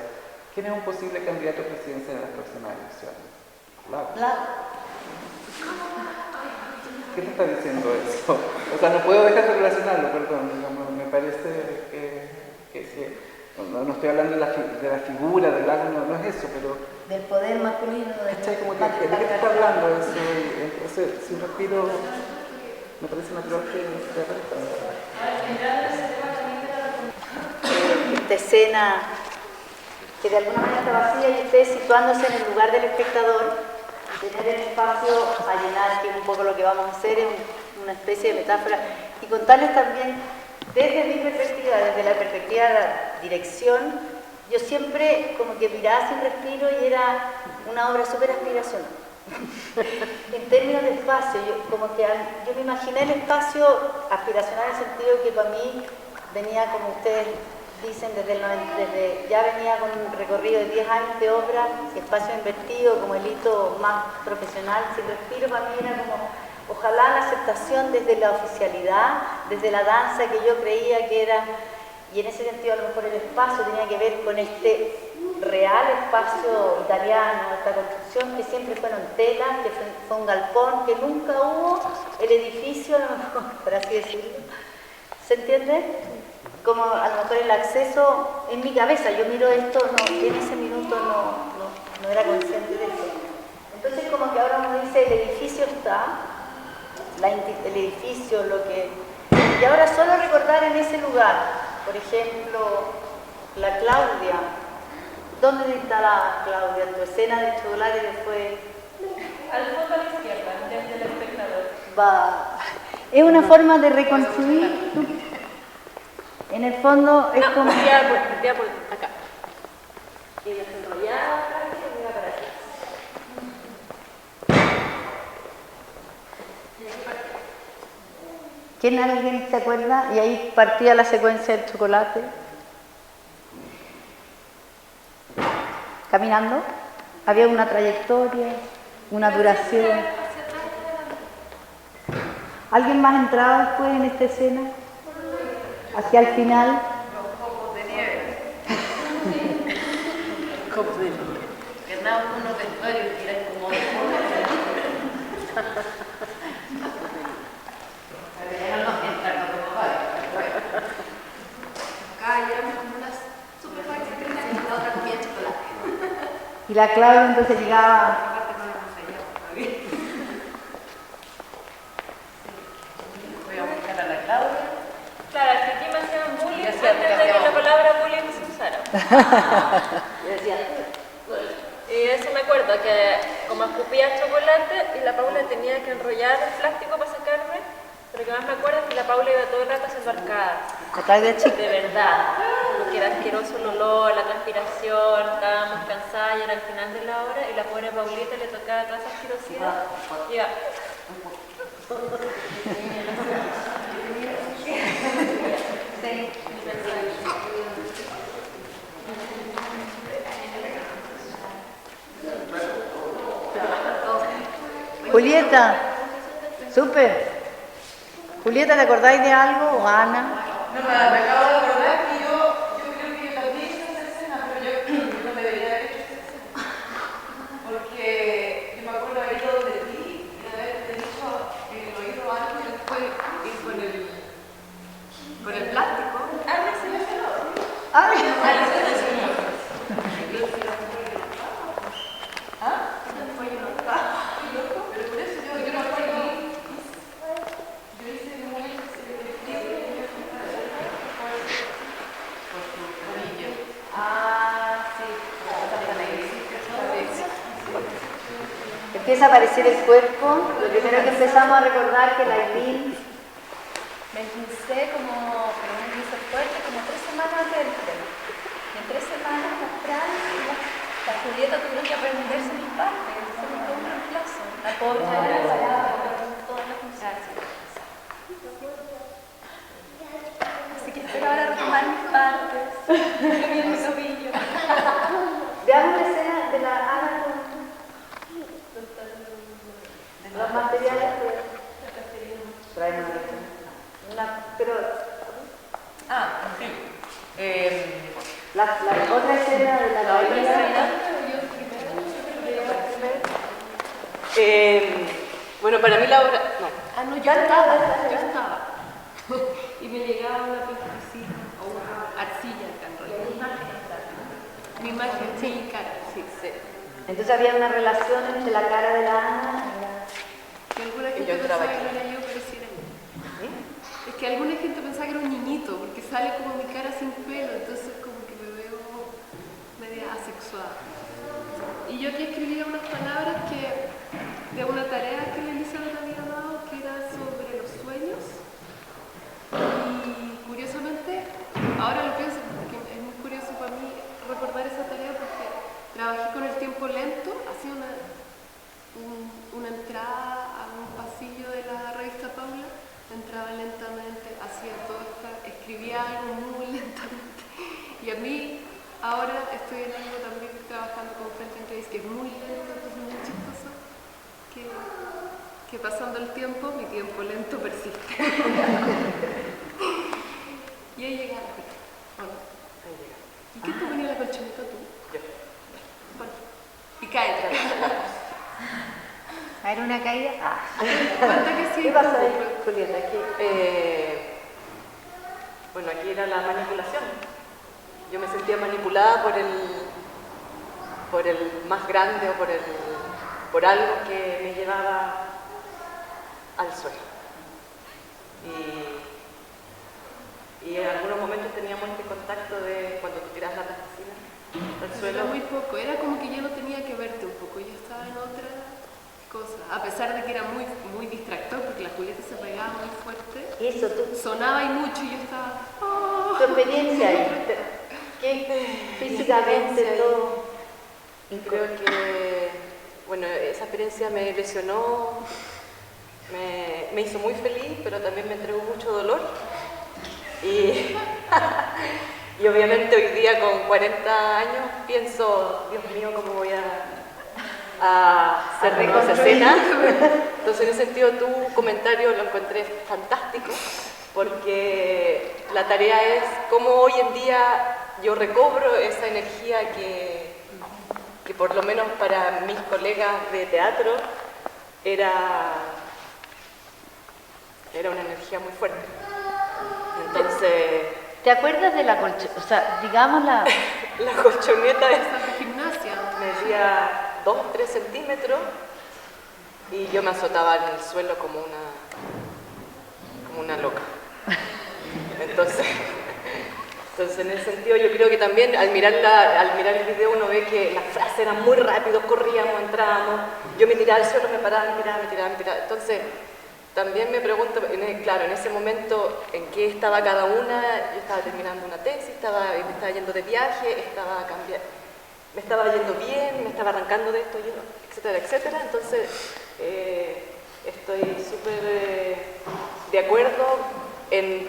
[SPEAKER 5] ¿Quién es un posible candidato a presidencia en las próximas elecciones? Lago. ¿Qué te está diciendo eso? O sea, no puedo dejar de relacionarlo, perdón, digamos, me parece que no estoy hablando de la figura del Lago, no es eso, pero...
[SPEAKER 1] Del poder masculino.
[SPEAKER 5] ¿De qué te está hablando eso? Ese sin respiro me parece natural que se aparezca.
[SPEAKER 1] Esta escena que de alguna manera está vacía y ustedes situándose en el lugar del espectador, tener el espacio a llenar, que es un poco lo que vamos a hacer, es una especie de metáfora, y contarles también desde mi perspectiva, desde la perspectiva de la dirección, yo siempre como que miraba sin respiro y era una obra súper aspiracional. En términos de espacio, yo me imaginé el espacio aspiracional en el sentido que para mí venía, como ustedes dicen, ya venía con un recorrido de 10 años de obra, espacio invertido como el hito más profesional, sin respiro para mí era como, ojalá la aceptación desde la oficialidad, desde la danza que yo creía que era, y en ese sentido a lo mejor el espacio tenía que ver con este real espacio italiano, esta construcción que siempre fueron telas, que fue un galpón, que nunca hubo el edificio, a lo mejor, por así decirlo. ¿Se entiende? Como a lo mejor el acceso en mi cabeza, yo miro esto, en ese minuto no era consciente de eso. Entonces como que ahora uno dice, el edificio está, el edificio, lo que Y ahora solo recordar en ese lugar, por ejemplo, la Claudia. ¿Dónde está la Claudia? Tu escena de chocolate después.
[SPEAKER 2] Al fondo a la izquierda, desde el espectador.
[SPEAKER 1] Va. Es una forma de reconstruir. En el fondo es como.
[SPEAKER 2] Ya por acá. Y ella se enrollaba acá y se iba para atrás.
[SPEAKER 1] ¿Quién alguien se acuerda? Y ahí partía la secuencia del chocolate. Caminando. Había una trayectoria, una duración. ¿Alguien más entraba después en esta escena? Hacia el final.
[SPEAKER 4] Los copos de nieve.
[SPEAKER 2] Copos de nieve.
[SPEAKER 4] Que andaban con unos vestuarios que eran como de ya no nos entran los vestuarios. Acá ya éramos como unas super paisitas y la otra comía chocolate.
[SPEAKER 1] Y la Claudia entonces llegaba.
[SPEAKER 2] Voy a buscar a la Claudia. Claro, es que aquí me hacían bullying antes de que la palabra bullying se usara.
[SPEAKER 1] Yo decía,
[SPEAKER 2] Y eso me acuerdo que como escupía chocolate y la Paula tenía que enrollar el plástico para sacarme, pero lo que más me acuerdo es que la Paula iba todo el rato haciendo arcadas.
[SPEAKER 1] la Claudia chica.
[SPEAKER 2] De verdad, porque era asqueroso el olor, la transpiración, estábamos cansadas y era el final de la hora y la pobre Paulita le tocaba toda esa asquerosidad. Y iba,
[SPEAKER 1] Julieta, súper. Julieta, ¿te acordáis de algo? ¿O Ana?
[SPEAKER 11] No, me acabo de acordar que yo creo que yo también hice esa escena, pero yo no debería haber hecho esa escena. Porque yo me acuerdo haber ido donde ti y de haberte dicho en el oído algo y después ir con el plástico.
[SPEAKER 2] se me cenó.
[SPEAKER 1] ¡Ay!
[SPEAKER 11] Pero por eso yo no acuerdo. Yo hice de momento
[SPEAKER 1] Empieza a aparecer el cuerpo. Lo primero que empezamos a recordar que la Aileen
[SPEAKER 9] Me esguincé como, pero un esguince fuerte, como 3 semanas antes del estreno. Y en 3 semanas la Fran y la Julieta tuvieron que aprenderse mis partes, hacerme todo un reemplazo. La pobre era parada con todas las funciones. Así que espero ahora retomar mis partes. Bien mi tobillo.
[SPEAKER 1] veamos la escena de la Ana con los materiales que traen pero
[SPEAKER 2] sí.
[SPEAKER 1] la otra escena de la
[SPEAKER 2] otra escena. Bueno, para mí la obra. No.
[SPEAKER 9] Ah, no, yo estaba. Y me llegaba una plasticina o una arcilla acá en realidad. Mi imagen, sí, mi cara, sí.
[SPEAKER 1] entonces había una relación entre la cara de la Ana
[SPEAKER 11] que alguna gente pensaba que no era yo, pero sí era yo. Es que alguna gente pensaba que era un niñito, porque sale como mi cara sin pelo, entonces como que me veo media asexuada. Y yo aquí escribía unas palabras de una tarea que la Elizabeth había dado, que era sobre los sueños. Y curiosamente, ahora lo pienso, porque es muy curioso para mí recordar esa tarea, porque trabajé con el tiempo lento, hacía una entrada a un pasillo de la revista Paula, entraba lentamente, hacía todo esto, escribía algo muy lentamente. Y a mí ahora estoy en algo también trabajando con French and Grace, que es muy lento, que es muy chistoso, que pasando el tiempo, mi tiempo lento persiste. Y ahí llega la colchoneta. Bueno, ahí llega. ¿Y qué te ponía la colchoneta tú? Yo. Bueno, y cae.
[SPEAKER 1] ¿era una caída?
[SPEAKER 11] Cuenta que sí.
[SPEAKER 1] ¿Qué pasó ahí, Julieta?
[SPEAKER 12] Bueno, aquí era la manipulación. Yo me sentía manipulada por el más grande o por algo que me llevaba al suelo. momento de cuando tú tiras la plasticina al
[SPEAKER 11] Pero
[SPEAKER 12] suelo.
[SPEAKER 11] era muy poco, era como que ya no tenía que verte un poco, yo estaba en otra cosa. A pesar de que era muy, muy distractor, porque la Julieta se pegaba muy fuerte,
[SPEAKER 1] Y eso,
[SPEAKER 11] sonaba y mucho y yo estaba... ¡oh!
[SPEAKER 1] tu experiencia ahí, que físicamente todo.
[SPEAKER 12] Creo que, bueno, esa experiencia me lesionó, me hizo muy feliz, pero también me entregó mucho dolor. Y, y obviamente hoy día con 40 años pienso, Dios mío, ¿cómo voy a hacer esa escena? Entonces en ese sentido tu comentario lo encontré fantástico, porque la tarea es cómo hoy en día yo recobro esa energía que por lo menos para mis colegas de teatro era una energía muy fuerte. Entonces...
[SPEAKER 1] ¿Te acuerdas de la colchoneta? O sea, digamos la...
[SPEAKER 12] La colchoneta
[SPEAKER 11] Esa de gimnasia.
[SPEAKER 12] medía 2-3 centímetros y yo me azotaba en el suelo como una loca. Entonces en ese sentido yo creo que también al mirar el video uno ve que las frases eran muy rápidos, corríamos, entrábamos, yo me tiraba al suelo, me paraba, me tiraba. Entonces también me pregunto, claro, en ese momento en qué estaba cada una, yo estaba terminando una tesis, me estaba yendo de viaje, me estaba yendo bien, me estaba arrancando de esto, etcétera, etcétera. Entonces estoy súper de acuerdo en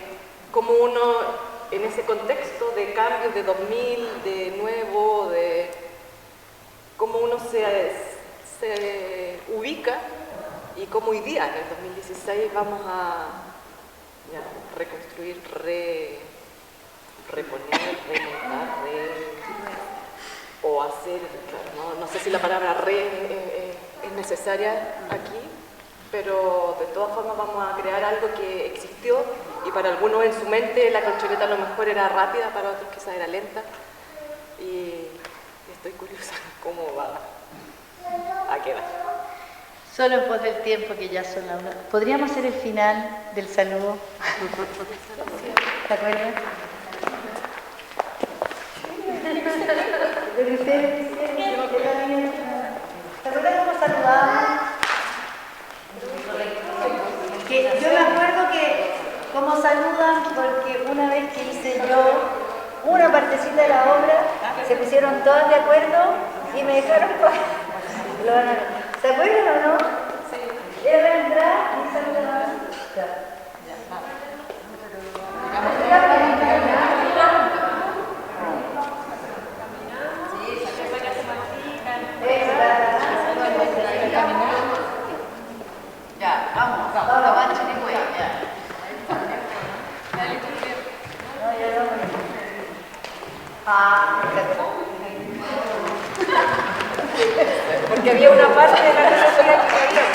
[SPEAKER 12] cómo uno en ese contexto de cambios de 2000, de nuevo, de cómo uno se ubica y cómo hoy día, en el 2016, vamos a reconstruir, reponer, remontar, o hacer, claro, no sé si la palabra es necesaria aquí, pero de todas formas vamos a crear algo que existió y para algunos en su mente la colchoneta a lo mejor era rápida, para otros quizás era lenta y estoy curiosa cómo va a quedar.
[SPEAKER 1] Solo en pos del tiempo, que ya son las 1. ¿Podríamos hacer el final del saludo? ¿Te acuerdas? ¿Te acuerdas cómo saludábamos? Que yo me acuerdo que cómo saludan, porque una vez que hice yo una partecita de la obra, se pusieron todas de acuerdo y me dejaron ¿se acuerdan o no? Sí. Era entrar y saludaban.
[SPEAKER 4] Ya, vamos, la mancha ni hueá, ya.
[SPEAKER 3] Porque había una parte de la coreografía que